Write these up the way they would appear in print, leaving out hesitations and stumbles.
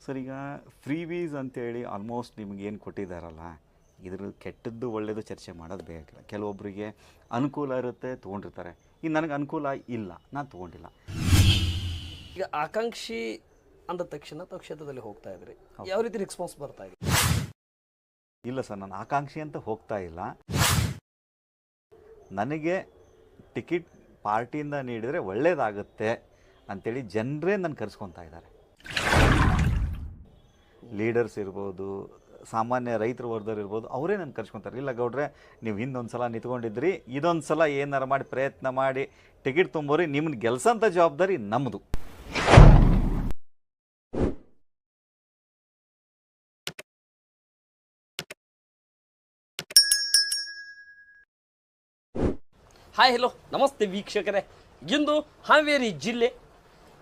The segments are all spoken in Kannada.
ಸರ್, ಈಗ ಫ್ರೀ ವೀಸ್ ಅಂತೇಳಿ ಆಲ್ಮೋಸ್ಟ್ ನಿಮಗೇನು ಕೊಟ್ಟಿದ್ದಾರಲ್ಲ, ಇದ್ರ ಕೆಟ್ಟದ್ದು ಒಳ್ಳೆಯದು ಚರ್ಚೆ ಮಾಡೋದು ಬೇಕಾಗಿಲ್ಲ. ಕೆಲವೊಬ್ಬರಿಗೆ ಅನುಕೂಲ ಇರುತ್ತೆ, ತೊಗೊಂಡಿರ್ತಾರೆ. ಈಗ ನನಗೆ ಅನುಕೂಲ ಇಲ್ಲ, ನಾನು ತೊಗೊಂಡಿಲ್ಲ. ಈಗ ಆಕಾಂಕ್ಷಿ ಅಂದ ತಕ್ಷಣ ತಾವು ಕ್ಷೇತ್ರದಲ್ಲಿ ಹೋಗ್ತಾ ಇದ್ರಿ, ಯಾವ ರೀತಿ ರೆಸ್ಪಾನ್ಸ್ ಬರ್ತಾ ಇದೆ? ಇಲ್ಲ ಸರ್, ನಾನು ಆಕಾಂಕ್ಷಿ ಅಂತ ಹೋಗ್ತಾ ಇಲ್ಲ. ನನಗೆ ಟಿಕೆಟ್ ಪಾರ್ಟಿಯಿಂದ ನೀಡಿದರೆ ಒಳ್ಳೆಯದಾಗುತ್ತೆ ಅಂಥೇಳಿ ಜನರೇ ನನ್ನ ಕರೆಸ್ಕೊತಾ ಇದ್ದಾರೆ. ಲೀಡರ್ಸ್ ಇರ್ಬೋದು, ಸಾಮಾನ್ಯ ರೈತರ ವರ್ಗದವ್ರು ಇರ್ಬೋದು, ಅವರೇ ನನ್ನ ಕರ್ಸ್ಕೊತಾರೆ. ಇಲ್ಲ ಗೌಡ್ರೆ, ನೀವು ಹಿಂದೊಂದು ಸಲ ನಿಂತ್ಕೊಂಡಿದ್ರಿ, ಇದೊಂದು ಸಲ ಏನಾರು ಮಾಡಿ ಪ್ರಯತ್ನ ಮಾಡಿ ಟಿಕೆಟ್ ತುಂಬೋರಿ, ನಿಮ್ಮನ್ನ ಗೆಲ್ಸೋಂಥ ಜವಾಬ್ದಾರಿ ನಮ್ಮದು. ಹಾಯ್, ಹಲೋ, ನಮಸ್ತೆ ವೀಕ್ಷಕರೇ. ಇಂದು ಹಾವೇರಿ ಜಿಲ್ಲೆ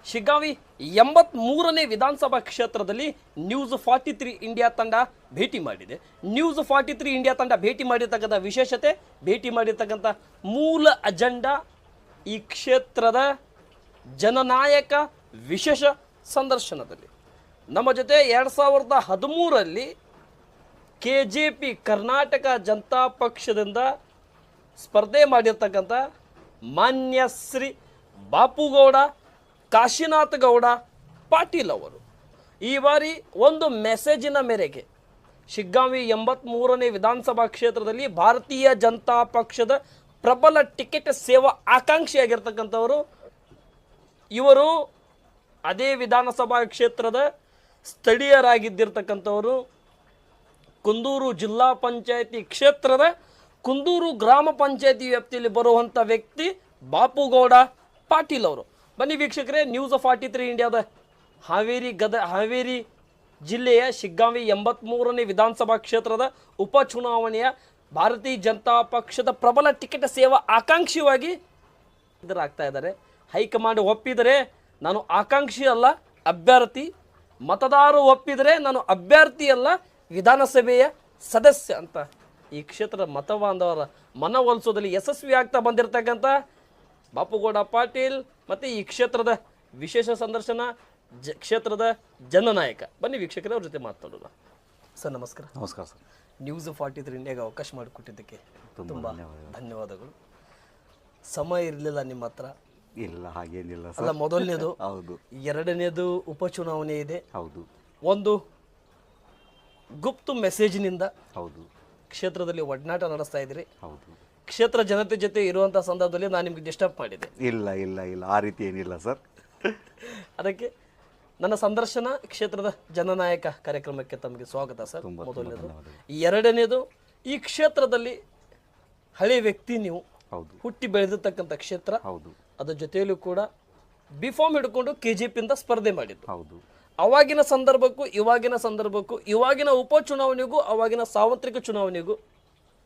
ಶಿಗ್ಗಾವಿ 83ನೇ ವಿಧಾನಸಭಾ ಕ್ಷೇತ್ರದಲ್ಲಿ ನ್ಯೂಸ್ 43 ಇಂಡಿಯಾ ತಂಡ ಭೇಟಿ ಮಾಡಿದೆ. ನ್ಯೂಸ್ 43 ಇಂಡಿಯಾ ತಂಡ ಭೇಟಿ ಮಾಡಿರ್ತಕ್ಕಂಥ ವಿಶೇಷತೆ, ಭೇಟಿ ಮಾಡಿರ್ತಕ್ಕಂಥ ಮೂಲ ಅಜೆಂಡಾ, ಈ ಕ್ಷೇತ್ರದ ಜನನಾಯಕ ವಿಶೇಷ ಸಂದರ್ಶನದಲ್ಲಿ ನಮ್ಮ ಜೊತೆ 2013ರಲ್ಲಿ KJP ಕರ್ನಾಟಕ ಜನತಾ ಪಕ್ಷದಿಂದ ಸ್ಪರ್ಧೆ ಮಾಡಿರ್ತಕ್ಕಂಥ ಮಾನ್ಯ ಶ್ರೀ ಬಾಪುಗೌಡ ಕಾಶಿನಾಥ ಗೌಡ ಪಾಟೀಲ್ ಅವರು ಈ ಬಾರಿ ಒಂದು ಮೆಸೇಜಿನ ಮೇರೆಗೆ ಶಿಗ್ಗಾವಿ 83ನೇ ವಿಧಾನಸಭಾ ಕ್ಷೇತ್ರದಲ್ಲಿ ಭಾರತೀಯ ಜನತಾ ಪಕ್ಷದ ಪ್ರಬಲ ಟಿಕೆಟ್ ಸೇವಾ ಆಕಾಂಕ್ಷಿಯಾಗಿರ್ತಕ್ಕಂಥವರು ಇವರು. ಅದೇ ವಿಧಾನಸಭಾ ಕ್ಷೇತ್ರದ ಸ್ಥಳೀಯರಾಗಿದ್ದಿರ್ತಕ್ಕಂಥವರು, ಕುಂದೂರು ಜಿಲ್ಲಾ ಪಂಚಾಯತಿ ಕ್ಷೇತ್ರದ ಕುಂದೂರು ಗ್ರಾಮ ಪಂಚಾಯತಿ ವ್ಯಾಪ್ತಿಯಲ್ಲಿ ಬರುವಂಥ ವ್ಯಕ್ತಿ ಬಾಪುಗೌಡ ಪಾಟೀಲ್ ಅವರು. ಬನ್ನಿ ವೀಕ್ಷಕರೇ, ನ್ಯೂಸ್ 43 ಇಂಡಿಯಾದ ಹಾವೇರಿ ಜಿಲ್ಲೆಯ ಶಿಗ್ಗಾವಿ 83ನೇ ವಿಧಾನಸಭಾ ಕ್ಷೇತ್ರದ ಉಪಚುನಾವಣೆಯ ಭಾರತೀಯ ಜನತಾ ಪಕ್ಷದ ಪ್ರಬಲ ಟಿಕೆಟ್ ಸೇವಾ ಆಕಾಂಕ್ಷಿಯಾಗಿ ಆಗ್ತಾ ಇದ್ದಾರೆ. ಹೈಕಮಾಂಡ್ ಒಪ್ಪಿದರೆ ನಾನು ಆಕಾಂಕ್ಷಿ ಅಲ್ಲ, ಅಭ್ಯರ್ಥಿ. ಮತದಾರರು ಒಪ್ಪಿದರೆ ನಾನು ಅಭ್ಯರ್ಥಿ ಅಲ್ಲ, ವಿಧಾನಸಭೆಯ ಸದಸ್ಯ ಅಂತ ಈ ಕ್ಷೇತ್ರದ ಮತಬಾಂಧವರ ಮನವೊಲಿಸೋದಲ್ಲಿ ಯಶಸ್ವಿ ಆಗ್ತಾ ಬಂದಿರತಕ್ಕಂಥ ಬಾಪುಗೌಡ ಪಾಟೀಲ್ ಮತ್ತು ಈ ಕ್ಷೇತ್ರದ ವಿಶೇಷ ಸಂದರ್ಶನ, ಕ್ಷೇತ್ರದ ಜನನಾಯಕ. ಬನ್ನಿ ವೀಕ್ಷಕರೇ, ಅವ್ರ ಜೊತೆ ಮಾತಾಡೋಣ. ಸರ್ ನಮಸ್ಕಾರ. ನಮಸ್ಕಾರ ಸರ್. ನ್ಯೂಸ್ 43 ಇಂಡಿಯಾಗೆ ಅವಕಾಶ ಮಾಡಿಕೊಟ್ಟಿದ್ದಕ್ಕೆ ತುಂಬ ಧನ್ಯವಾದಗಳು. ಸಮಯ ಇರಲಿಲ್ಲ ನಿಮ್ಮ ಹತ್ರ? ಇಲ್ಲ, ಹಾಗೇನಿಲ್ಲ ಅಲ್ಲ, ಸರ್. ಮೊದಲನೇದು. ಹೌದು. ಎರಡನೇದು ಉಪಚುನಾವಣೆ ಇದೆ. ಹೌದು. ಒಂದು ಗುಪ್ತ ಮೆಸೇಜ್ನಿಂದ ಹೌದು ಕ್ಷೇತ್ರದಲ್ಲಿ ಒಡನಾಟ ನಡೆಸ್ತಾ ಇದ್ರಿ. ಹೌದು. ಕ್ಷೇತ್ರ ಜನತೆ ಜೊತೆ ಇರುವಂಥ ಸಂದರ್ಭದಲ್ಲಿ ನಾನು ನಿಮ್ಗೆ ಡಿಸ್ಟರ್ಬ್ ಮಾಡಿದೆ. ಇಲ್ಲ ಇಲ್ಲ ಇಲ್ಲ, ಆ ರೀತಿ ಏನಿಲ್ಲ ಸರ್. ಅದಕ್ಕೆ ನನ್ನ ಸಂದರ್ಶನ ಕ್ಷೇತ್ರದ ಜನನಾಯಕ ಕಾರ್ಯಕ್ರಮಕ್ಕೆ ತಮಗೆ ಸ್ವಾಗತ ಸರ್. ಮೊದಲನೇದು. ಎರಡನೇದು, ಈ ಕ್ಷೇತ್ರದಲ್ಲಿ ಹಳೆ ವ್ಯಕ್ತಿ ನೀವು. ಹೌದು. ಹುಟ್ಟಿ ಬೆಳೆದಿರ್ತಕ್ಕಂಥ ಕ್ಷೇತ್ರ. ಹೌದು. ಅದರ ಜೊತೆಯಲ್ಲೂ ಕೂಡ ಬಿಫಾರ್ಮ್ ಹಿಡ್ಕೊಂಡು KJP ಇಂದ ಸ್ಪರ್ಧೆ ಮಾಡಿದ್ದು. ಹೌದು. ಅವಾಗಿನ ಸಂದರ್ಭಕ್ಕೂ ಇವಾಗಿನ ಉಪಚುನಾವಣೆಗೂ ಅವಾಗಿನ ಸಾರ್ವತ್ರಿಕ ಚುನಾವಣೆಗೂ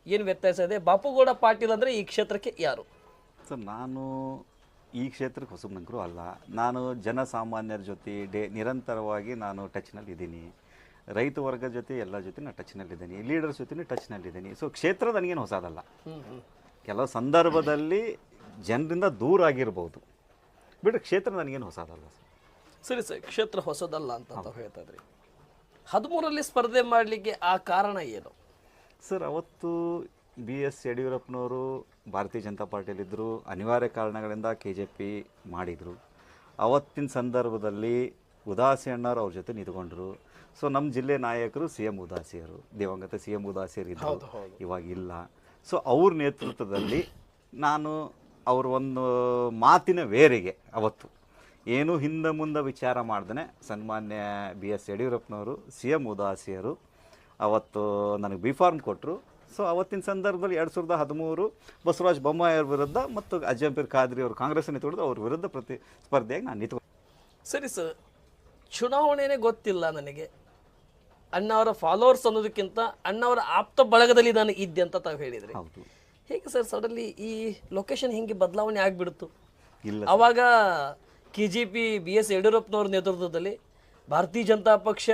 ಏನು ವ್ಯತ್ಯಾಸ ಇದೆ? ಬಾಪುಗೌಡ ಪಾಟೀಲ್ ಅಂದರೆ ಈ ಕ್ಷೇತ್ರಕ್ಕೆ ಯಾರು ಸರ್? ನಾನು ಈ ಕ್ಷೇತ್ರಕ್ಕೆ ಹೊಸಬನಂಕರು ಅಲ್ಲ. ನಾನು ಜನಸಾಮಾನ್ಯರ ಜೊತೆ ನಿರಂತರವಾಗಿ ನಾನು ಟಚ್ನಲ್ಲಿದ್ದೀನಿ. ರೈತ ವರ್ಗದ ಜೊತೆ ಎಲ್ಲ ಜೊತೆ ನಾನು ಟಚ್ನಲ್ಲಿದ್ದೀನಿ. ಲೀಡರ್ಸ್ ಜೊತೆ ಟಚ್ನಲ್ಲಿದ್ದೀನಿ. ಸೊ ಕ್ಷೇತ್ರ ನನಗೇನು ಹೊಸದಲ್ಲ. ಕೆಲವು ಸಂದರ್ಭದಲ್ಲಿ ಜನರಿಂದ ದೂರ ಆಗಿರ್ಬೋದು, ಬಿಟ್ಟರೆ ಕ್ಷೇತ್ರ ನನಗೇನು ಹೊಸದಲ್ಲ ಸರ್. ಸರಿ ಸರ್, ಕ್ಷೇತ್ರ ಹೊಸದಲ್ಲ ಅಂತ ತಾವು ಹೇಳ್ತಾ ಇದ್ರಿ. 13ರಲ್ಲಿ ಸ್ಪರ್ಧೆ ಮಾಡಲಿಕ್ಕೆ ಆ ಕಾರಣ ಏನು ಸರ್? ಅವತ್ತು BS ಯಡಿಯೂರಪ್ಪನವರು ಭಾರತೀಯ ಜನತಾ ಪಾರ್ಟಿಯಲ್ಲಿದ್ದರು. ಅನಿವಾರ್ಯ ಕಾರಣಗಳಿಂದ KJP ಮಾಡಿದರು. ಅವತ್ತಿನ ಸಂದರ್ಭದಲ್ಲಿ ಉದಾಸಿ ಅಣ್ಣವ್ರು ಅವ್ರ ಜೊತೆ ನಿಂತ್ಕೊಂಡ್ರು. ಸೊ ನಮ್ಮ ಜಿಲ್ಲೆ ನಾಯಕರು CM ಉದಾಸಿಯರು, ದಿವಂಗತ CM ಉದಾಸಿಯರು ಇದ್ದರು, ಇವಾಗಿಲ್ಲ. ಸೊ ಅವ್ರ ನೇತೃತ್ವದಲ್ಲಿ ನಾನು ಅವ್ರ ಒಂದು ಮಾತಿನ ವೇರಿಗೆ ಅವತ್ತು ಏನು ಹಿಂದೆ ಮುಂದೆ ವಿಚಾರ ಮಾಡ್ದೇ ಸನ್ಮಾನ್ಯ BS ಯಡಿಯೂರಪ್ಪನವರು CM ಉದಾಸಿಯರು ಅವತ್ತು ನನಗೆ ಬಿಫಾರ್ಮ್ ಕೊಟ್ಟರು. ಸೊ ಅವತ್ತಿನ ಸಂದರ್ಭದಲ್ಲಿ 2013 ಬಸವರಾಜ ಬೊಮ್ಮಾಯಿ ಅವ್ರ ವಿರುದ್ಧ ಮತ್ತು ಅಜಂಪೀರ್ ಖಾದ್ರಿ ಅವರು ಕಾಂಗ್ರೆಸ್ ನಿಂತ್ಕೊಂಡು ಅವ್ರ ವಿರುದ್ಧ ಸ್ಪರ್ಧೆಯಾಗಿ ನಾನು ನಿಂತ್ಕೊಂಡು. ಸರಿ ಸರ್, ಚುನಾವಣೆನೇ ಗೊತ್ತಿಲ್ಲ ನನಗೆ, ಅಣ್ಣವರ ಫಾಲೋವರ್ಸ್ ಅನ್ನೋದಕ್ಕಿಂತ ಅಣ್ಣವರ ಆಪ್ತ ಬಳಗದಲ್ಲಿ ನಾನು ಇದ್ದೆ ಅಂತ ತಾವು ಹೇಳಿದ್ರಿ. ಹೌದು. ಹೇಗೆ ಸರ್ ಸಡನ್ಲಿ ಈ ಲೊಕೇಶನ್ ಹಿಂಗೆ ಬದಲಾವಣೆ ಆಗಿಬಿಡ್ತು? ಇಲ್ಲ, ಆವಾಗ KJP BS ಯಡಿಯೂರಪ್ಪನವ್ರ ನೇತೃತ್ವದಲ್ಲಿ, ಭಾರತೀಯ ಜನತಾ ಪಕ್ಷ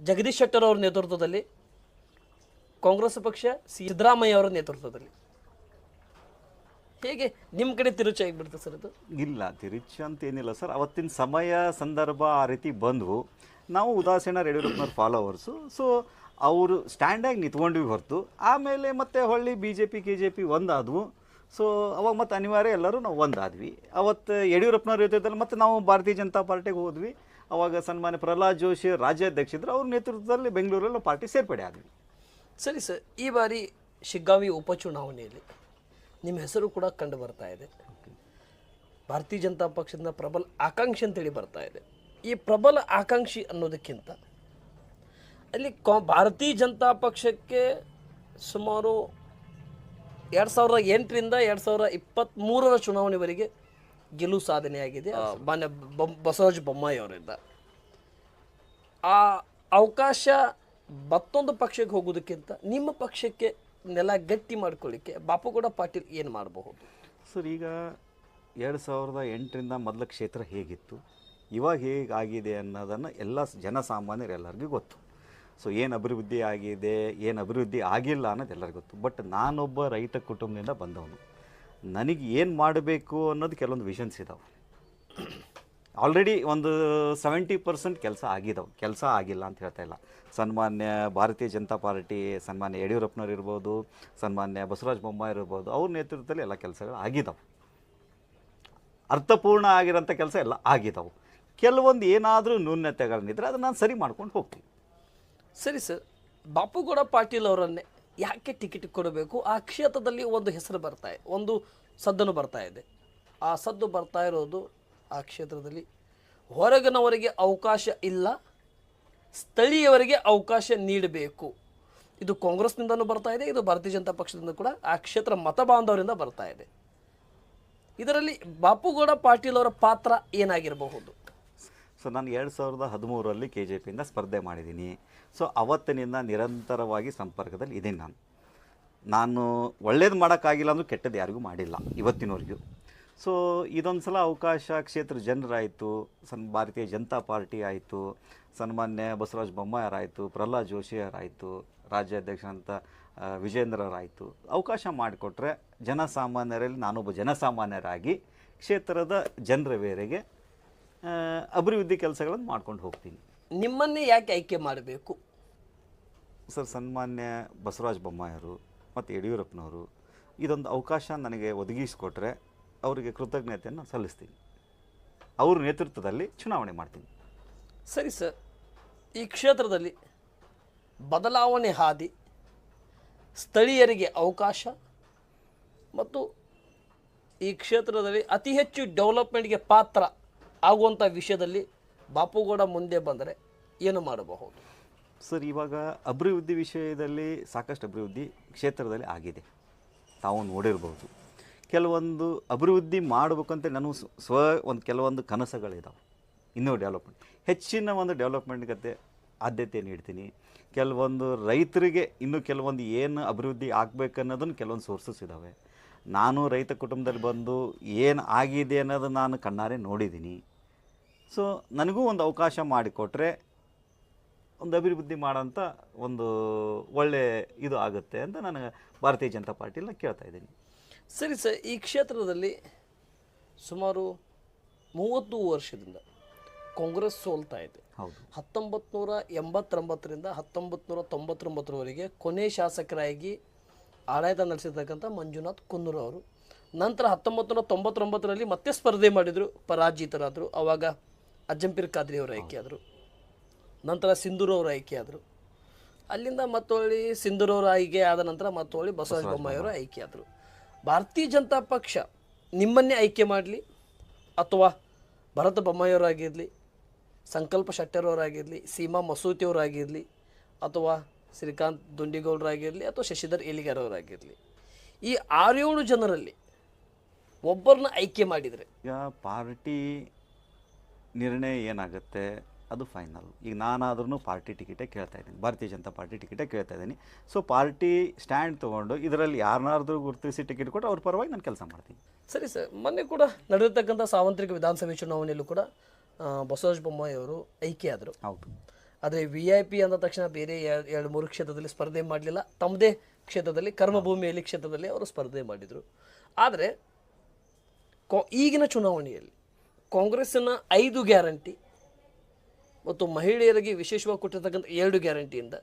ಜಗದೀಶ್ ಶೆಟ್ಟರ್ ಅವ್ರ ನೇತೃತ್ವದಲ್ಲಿ, ಕಾಂಗ್ರೆಸ್ ಪಕ್ಷ ಸಿದ್ದರಾಮಯ್ಯ ಅವರ ನೇತೃತ್ವದಲ್ಲಿ ಹೇಗೆ ನಿಮ್ಮ ಕಡೆ ತಿರುಚಿ ಆಗಿಬಿಡ್ತು ಸರ್ ಇದು? ಇಲ್ಲ, ತಿರುಚು ಅಂತ ಏನಿಲ್ಲ ಸರ್. ಅವತ್ತಿನ ಸಮಯ ಸಂದರ್ಭ ಆ ರೀತಿ ಬಂದವು. ನಾವು ಉದಾಸೀನ ಯಡಿಯೂರಪ್ಪನವ್ರ ಫಾಲೋವರ್ಸು. ಸೊ ಅವರು ಸ್ಟ್ಯಾಂಡಾಗಿ ನಿಂತ್ಕೊಂಡ್ವಿ ಹೊರತು ಆಮೇಲೆ ಮತ್ತೆ ಹೊಳ್ಳಿ BJP KJP ಒಂದಾದವು. ಸೊ ಅವಾಗ ಮತ್ತೆ ಅನಿವಾರ್ಯ ಎಲ್ಲರೂ ನಾವು ಒಂದಾದ್ವಿ. ಅವತ್ತು ಯಡಿಯೂರಪ್ಪನವ್ರ ನೇತೃತ್ವದಲ್ಲಿ ಮತ್ತೆ ನಾವು ಭಾರತೀಯ ಜನತಾ ಪಾರ್ಟಿಗೆ ಹೋದ್ವಿ. ಅವಾಗ ಸನ್ಮಾನ್ಯ ಪ್ರಹ್ಲಾದ್ ಜೋಶಿ ರಾಜ್ಯಾಧ್ಯಕ್ಷರು, ಅವ್ರ ನೇತೃತ್ವದಲ್ಲಿ ಬೆಂಗಳೂರಲ್ಲಿ ಪಾರ್ಟಿ ಸೇರ್ಪಡೆ ಆದ್ವಿ. ಸರಿ ಸರ್, ಈ ಬಾರಿ ಶಿಗ್ಗಾಂವಿ ಉಪಚುನಾವಣೆಯಲ್ಲಿ ನಿಮ್ಮ ಹೆಸರು ಕೂಡ ಕಂಡು ಬರ್ತಾ ಇದೆ. ಭಾರತೀಯ ಜನತಾ ಪಕ್ಷದಿಂದ ಪ್ರಬಲ ಆಕಾಂಕ್ಷಿ ಅಂತೇಳಿ ಬರ್ತಾ ಇದೆ. ಈ ಪ್ರಬಲ ಆಕಾಂಕ್ಷಿ ಅನ್ನೋದಕ್ಕಿಂತ ಅಲ್ಲಿ ಭಾರತೀಯ ಜನತಾ ಪಕ್ಷಕ್ಕೆ ಸುಮಾರು 2008ರಿಂದ 2023 ಚುನಾವಣೆವರೆಗೆ ಗೆಲುವು ಸಾಧನೆಯಾಗಿದೆ ಮಾನ್ಯ ಬಸವರಾಜ ಬೊಮ್ಮಾಯಿ ಅವರಿಂದ. ಆ ಅವಕಾಶ ಮತ್ತೊಂದು ಪಕ್ಷಕ್ಕೆ ಹೋಗೋದಕ್ಕಿಂತ ನಿಮ್ಮ ಪಕ್ಷಕ್ಕೆ ನೆಲ ಗಟ್ಟಿ ಮಾಡ್ಕೊಳ್ಳಿಕ್ಕೆ ಬಾಪುಗೌಡ ಪಾಟೀಲ್ ಏನು ಮಾಡಬಹುದು ಸರ್? ಈಗ 2008ರಿಂದ ಮೊದಲ ಕ್ಷೇತ್ರ ಹೇಗಿತ್ತು, ಇವಾಗ ಹೇಗಾಗಿದೆ ಅನ್ನೋದನ್ನು ಎಲ್ಲ ಜನಸಾಮಾನ್ಯರೆಲ್ಲರಿಗೂ ಗೊತ್ತು. ಸೊ ಏನು ಅಭಿವೃದ್ಧಿ ಆಗಿದೆ, ಏನು ಅಭಿವೃದ್ಧಿ ಆಗಿಲ್ಲ ಅನ್ನೋದು ಎಲ್ಲರಿಗೂ ಗೊತ್ತು. ಬಟ್ ನಾನೊಬ್ಬ ರೈತ ಕುಟುಂಬದಿಂದ ಬಂದವನು, ನನಗೆ ಏನು ಮಾಡಬೇಕು ಅನ್ನೋದು ಕೆಲವೊಂದು ವಿಷನ್ಸ್ ಇದ್ದಾವೆ. ಆಲ್ರೆಡಿ ಒಂದು 70% ಕೆಲಸ ಆಗಿದ್ದಾವೆ, ಕೆಲಸ ಆಗಿಲ್ಲ ಅಂತ ಹೇಳ್ತಾ ಇಲ್ಲ. ಸನ್ಮಾನ್ಯ ಭಾರತೀಯ ಜನತಾ ಪಾರ್ಟಿ, ಸನ್ಮಾನ್ಯ ಯಡಿಯೂರಪ್ಪನವ್ರು ಇರ್ಬೋದು, ಸನ್ಮಾನ್ಯ ಬಸವರಾಜ ಬೊಮ್ಮಾಯಿ ಇರ್ಬೋದು, ಅವ್ರ ನೇತೃತ್ವದಲ್ಲಿ ಎಲ್ಲ ಕೆಲಸಗಳು ಆಗಿದ್ದಾವೆ. ಅರ್ಥಪೂರ್ಣ ಆಗಿರೋಂಥ ಕೆಲಸ ಎಲ್ಲ ಆಗಿದ್ದಾವೆ. ಕೆಲವೊಂದು ಏನಾದರೂ ನ್ಯೂನತೆಗಳನ್ನಿದ್ರೆ ಅದನ್ನು ನಾನು ಸರಿ ಮಾಡ್ಕೊಂಡು ಹೋಗ್ತೀನಿ. ಸರಿ ಸರ್, ಬಾಪುಗೌಡ ಪಾಟೀಲ್ ಅವರನ್ನೇ ಯಾಕೆ ಟಿಕೆಟ್ ಕೊಡಬೇಕು? ಆ ಕ್ಷೇತ್ರದಲ್ಲಿ ಒಂದು ಹೆಸರು ಬರ್ತಾ ಇದೆ, ಒಂದು ಸದ್ದನ್ನು ಬರ್ತಾ ಇದೆ. ಆ ಸದ್ದು ಬರ್ತಾ ಇರೋದು ಆ ಕ್ಷೇತ್ರದಲ್ಲಿ ಹೊರಗಿನವರಿಗೆ ಅವಕಾಶ ಇಲ್ಲ, ಸ್ಥಳೀಯವರಿಗೆ ಅವಕಾಶ ನೀಡಬೇಕು. ಇದು ಕಾಂಗ್ರೆಸ್ನಿಂದನೂ ಬರ್ತಾ ಇದೆ, ಇದು ಭಾರತೀಯ ಜನತಾ ಪಕ್ಷದಿಂದ ಕೂಡ ಆ ಕ್ಷೇತ್ರ ಮತ ಬಾಂಧವರಿಂದ ಬರ್ತಾ ಇದೆ. ಇದರಲ್ಲಿ ಬಾಪುಗೌಡ ಪಾಟೀಲ್ ಅವರ ಪಾತ್ರ ಏನಾಗಿರಬಹುದು? ಸೊ ನಾನು 2013ರಲ್ಲಿ KJPಯಿಂದ ಸ್ಪರ್ಧೆ ಮಾಡಿದ್ದೀನಿ. ಸೊ ಅವತ್ತಿನಿಂದ ನಿರಂತರವಾಗಿ ಸಂಪರ್ಕದಲ್ಲಿ ಇದ್ದೀನಿ. ನಾನು ಒಳ್ಳೇದು ಮಾಡೋಕ್ಕಾಗಿಲ್ಲ ಅಂದರೂ ಕೆಟ್ಟದ್ದು ಯಾರಿಗೂ ಮಾಡಿಲ್ಲ ಇವತ್ತಿನವರೆಗೂ. ಸೊ ಇದೊಂದು ಸಲ ಅವಕಾಶ ಕ್ಷೇತ್ರ ಜನರಾಯಿತು, ಭಾರತೀಯ ಜನತಾ ಪಾರ್ಟಿ ಆಯಿತು, ಸನ್ಮಾನ್ಯ ಬಸವರಾಜ ಬೊಮ್ಮಾಯರಾಯಿತು, ಪ್ರಹ್ಲಾದ್ ಜೋಶಿಯವರಾಯಿತು, ರಾಜ್ಯಾಧ್ಯಕ್ಷರಂತ ವಿಜೇಂದ್ರರಾಯಿತು. ಅವಕಾಶ ಮಾಡಿಕೊಟ್ರೆ ಜನಸಾಮಾನ್ಯರಲ್ಲಿ ನಾನೊಬ್ಬ ಜನಸಾಮಾನ್ಯರಾಗಿ ಕ್ಷೇತ್ರದ ಜನರ ಮೇರೆಗೆ ಅಭಿವೃದ್ಧಿ ಕೆಲಸಗಳನ್ನು ಮಾಡ್ಕೊಂಡು ಹೋಗ್ತೀನಿ. ನಿಮ್ಮನ್ನೇ ಯಾಕೆ ಆಯ್ಕೆ ಮಾಡಬೇಕು ಸರ್? ಸನ್ಮಾನ್ಯ ಬಸವರಾಜ ಬೊಮ್ಮಾಯರು ಮತ್ತು ಯಡಿಯೂರಪ್ಪನವರು ಇದೊಂದು ಅವಕಾಶ ನನಗೆ ಒದಗಿಸಿಕೊಟ್ರೆ ಅವರಿಗೆ ಕೃತಜ್ಞತೆಯನ್ನು ಸಲ್ಲಿಸ್ತೀನಿ. ಅವ್ರ ನೇತೃತ್ವದಲ್ಲಿ ಚುನಾವಣೆ ಮಾಡ್ತೀನಿ. ಸರಿ ಸರ್, ಈ ಕ್ಷೇತ್ರದಲ್ಲಿ ಬದಲಾವಣೆ ಹಾದಿ, ಸ್ಥಳೀಯರಿಗೆ ಅವಕಾಶ ಮತ್ತು ಈ ಕ್ಷೇತ್ರದಲ್ಲಿ ಅತಿ ಹೆಚ್ಚು ಡೆವಲಪ್ಮೆಂಟ್ಗೆ ಪಾತ್ರ ಆಗುವಂಥ ವಿಷಯದಲ್ಲಿ ಬಾಪುಗೌಡ ಮುಂದೆ ಬಂದರೆ ಏನು ಮಾಡಬಹುದು ಸರ್? ಇವಾಗ ಅಭಿವೃದ್ಧಿ ವಿಷಯದಲ್ಲಿ ಸಾಕಷ್ಟು ಅಭಿವೃದ್ಧಿ ಕ್ಷೇತ್ರದಲ್ಲಿ ಆಗಿದೆ, ತಾವು ನೋಡಿರ್ಬೋದು. ಕೆಲವೊಂದು ಅಭಿವೃದ್ಧಿ ಮಾಡಬೇಕಂತ ನನಗೂ ಒಂದು ಕೆಲವೊಂದು ಕನಸುಗಳಿದ್ದಾವೆ. ಇನ್ನೂ ಡೆವಲಪ್ಮೆಂಟ್, ಹೆಚ್ಚಿನ ಒಂದು ಡೆವಲಪ್ಮೆಂಟ್ಗೆ ಆದ್ಯತೆ ನೀಡ್ತೀನಿ. ಕೆಲವೊಂದು ರೈತರಿಗೆ ಇನ್ನೂ ಕೆಲವೊಂದು ಏನು ಅಭಿವೃದ್ಧಿ ಆಗಬೇಕನ್ನೋದನ್ನು ಕೆಲವೊಂದು ಸೋರ್ಸಸ್ ಇದ್ದಾವೆ. ನಾನು ರೈತ ಕುಟುಂಬದಲ್ಲಿ ಬಂದು ಏನು ಆಗಿದೆ ಅನ್ನೋದು ನಾನು ಕಣ್ಣಾರೆ ನೋಡಿದ್ದೀನಿ. ಸೊ ನನಗೂ ಒಂದು ಅವಕಾಶ ಮಾಡಿಕೊಟ್ರೆ ಒಂದು ಅಭಿವೃದ್ಧಿ ಮಾಡೋಂಥ ಒಂದು ಒಳ್ಳೆ ಇದು ಆಗುತ್ತೆ ಅಂತ ನಾನು ಭಾರತೀಯ ಜನತಾ ಪಾರ್ಟಿನ ಕೇಳ್ತಾ ಇದ್ದೀನಿ. ಸರಿ ಸರ್, ಈ ಕ್ಷೇತ್ರದಲ್ಲಿ ಸುಮಾರು 30 ವರ್ಷದಿಂದ ಕಾಂಗ್ರೆಸ್ ಸೋಲ್ತಾ ಇದೆ. ಹೌದು. 1989ರಿಂದ 1999ರವರೆಗೆ ಕೊನೆ ಶಾಸಕರಾಗಿ ಆಡಳಿತ ನಡೆಸಿರ್ತಕ್ಕಂಥ ಮಂಜುನಾಥ್ ಕುನ್ನೂರು ಅವರು. ನಂತರ 1999ರಲ್ಲಿ ಮತ್ತೆ ಸ್ಪರ್ಧೆ ಮಾಡಿದರು, ಪರಾಜಿತರಾದರು. ಆವಾಗ ಅಜ್ಜಂಪೀರ್ ಖಾದ್ರಿ ಅವರು ಆಯ್ಕೆಯಾದರು. ನಂತರ ಸಿಂಧೂರು ಅವರು ಆಯ್ಕೆಯಾದರು. ಅಲ್ಲಿಂದ ಮತ್ತೊಳ್ಳಿ ಸಿಂಧೂರು ಅವರು ಆಯ್ಕೆ ಆದ ನಂತರ ಮತ್ತೊಳ್ಳಿ ಬಸವರಾಜ ಬೊಮ್ಮಾಯಿ ಅವರು ಆಯ್ಕೆಯಾದರು. ಭಾರತೀಯ ಜನತಾ ಪಕ್ಷ ನಿಮ್ಮನ್ನೇ ಆಯ್ಕೆ ಮಾಡಲಿ ಅಥವಾ ಭರತ ಬೊಮ್ಮಾಯಿಯವರಾಗಿರಲಿ, ಸಂಕಲ್ಪ ಶೆಟ್ಟರವರಾಗಿರಲಿ, ಸೀಮಾ ಮಸೂತಿಯವರಾಗಿರಲಿ, ಅಥವಾ ಶ್ರೀಕಾಂತ್ ದುಂಡಿಗೌಡರಾಗಿರಲಿ, ಅಥವಾ ಶಶಿಧರ್ ಏಲಿಗಾರ್ ಅವರಾಗಿರಲಿ, ಈ 6-7 ಜನರಲ್ಲಿ ಒಬ್ಬರನ್ನ ಆಯ್ಕೆ ಮಾಡಿದರೆ ಈಗ ಪಾರ್ಟಿ ನಿರ್ಣಯ ಏನಾಗುತ್ತೆ ಅದು ಫೈನಲ್. ಈಗ ನಾನಾದ್ರೂ ಪಾರ್ಟಿ ಟಿಕೆಟೇ ಕೇಳ್ತಾ ಇದ್ದೀನಿ, ಭಾರತೀಯ ಜನತಾ ಪಾರ್ಟಿ ಟಿಕೆಟೇ ಕೇಳ್ತಾ ಇದ್ದೀನಿ. ಸೊ ಪಾರ್ಟಿ ಸ್ಟ್ಯಾಂಡ್ ತೊಗೊಂಡು ಇದರಲ್ಲಿ ಯಾರನ್ನಾದ್ರೂ ಗುರುತಿಸಿ ಟಿಕೆಟ್ ಕೊಟ್ಟು ಅವ್ರ ಪರವಾಗಿ ನಾನು ಕೆಲಸ ಮಾಡ್ತೀನಿ. ಸರಿ ಸರ್, ಮೊನ್ನೆ ಕೂಡ ನಡೆದಿರ್ತಕ್ಕಂಥ ಸಾರ್ವತ್ರಿಕ ವಿಧಾನಸಭೆ ಚುನಾವಣೆಯಲ್ಲೂ ಕೂಡ ಬಸವರಾಜ ಬೊಮ್ಮಾಯಿ ಅವರು ಆಯ್ಕೆಯಾದರು. ಹೌದು. ಆದರೆ VIP ಅಂದ ತಕ್ಷಣ ಬೇರೆ 2-3 ಕ್ಷೇತ್ರದಲ್ಲಿ ಸ್ಪರ್ಧೆ ಮಾಡಲಿಲ್ಲ. ತಮ್ಮದೇ ಕ್ಷೇತ್ರದಲ್ಲಿ, ಕರ್ಮಭೂಮಿಯಲ್ಲಿ ಕ್ಷೇತ್ರದಲ್ಲಿ ಅವರು ಸ್ಪರ್ಧೆ ಮಾಡಿದರು. ಆದರೆ ಈಗಿನ ಚುನಾವಣೆಯಲ್ಲಿ ಕಾಂಗ್ರೆಸ್ಸಿನ 5 ಗ್ಯಾರಂಟಿ ಮತ್ತು ಮಹಿಳೆಯರಿಗೆ ವಿಶೇಷವಾಗಿ ಕೊಟ್ಟಿರ್ತಕ್ಕಂಥ 2 ಗ್ಯಾರಂಟಿಯಿಂದ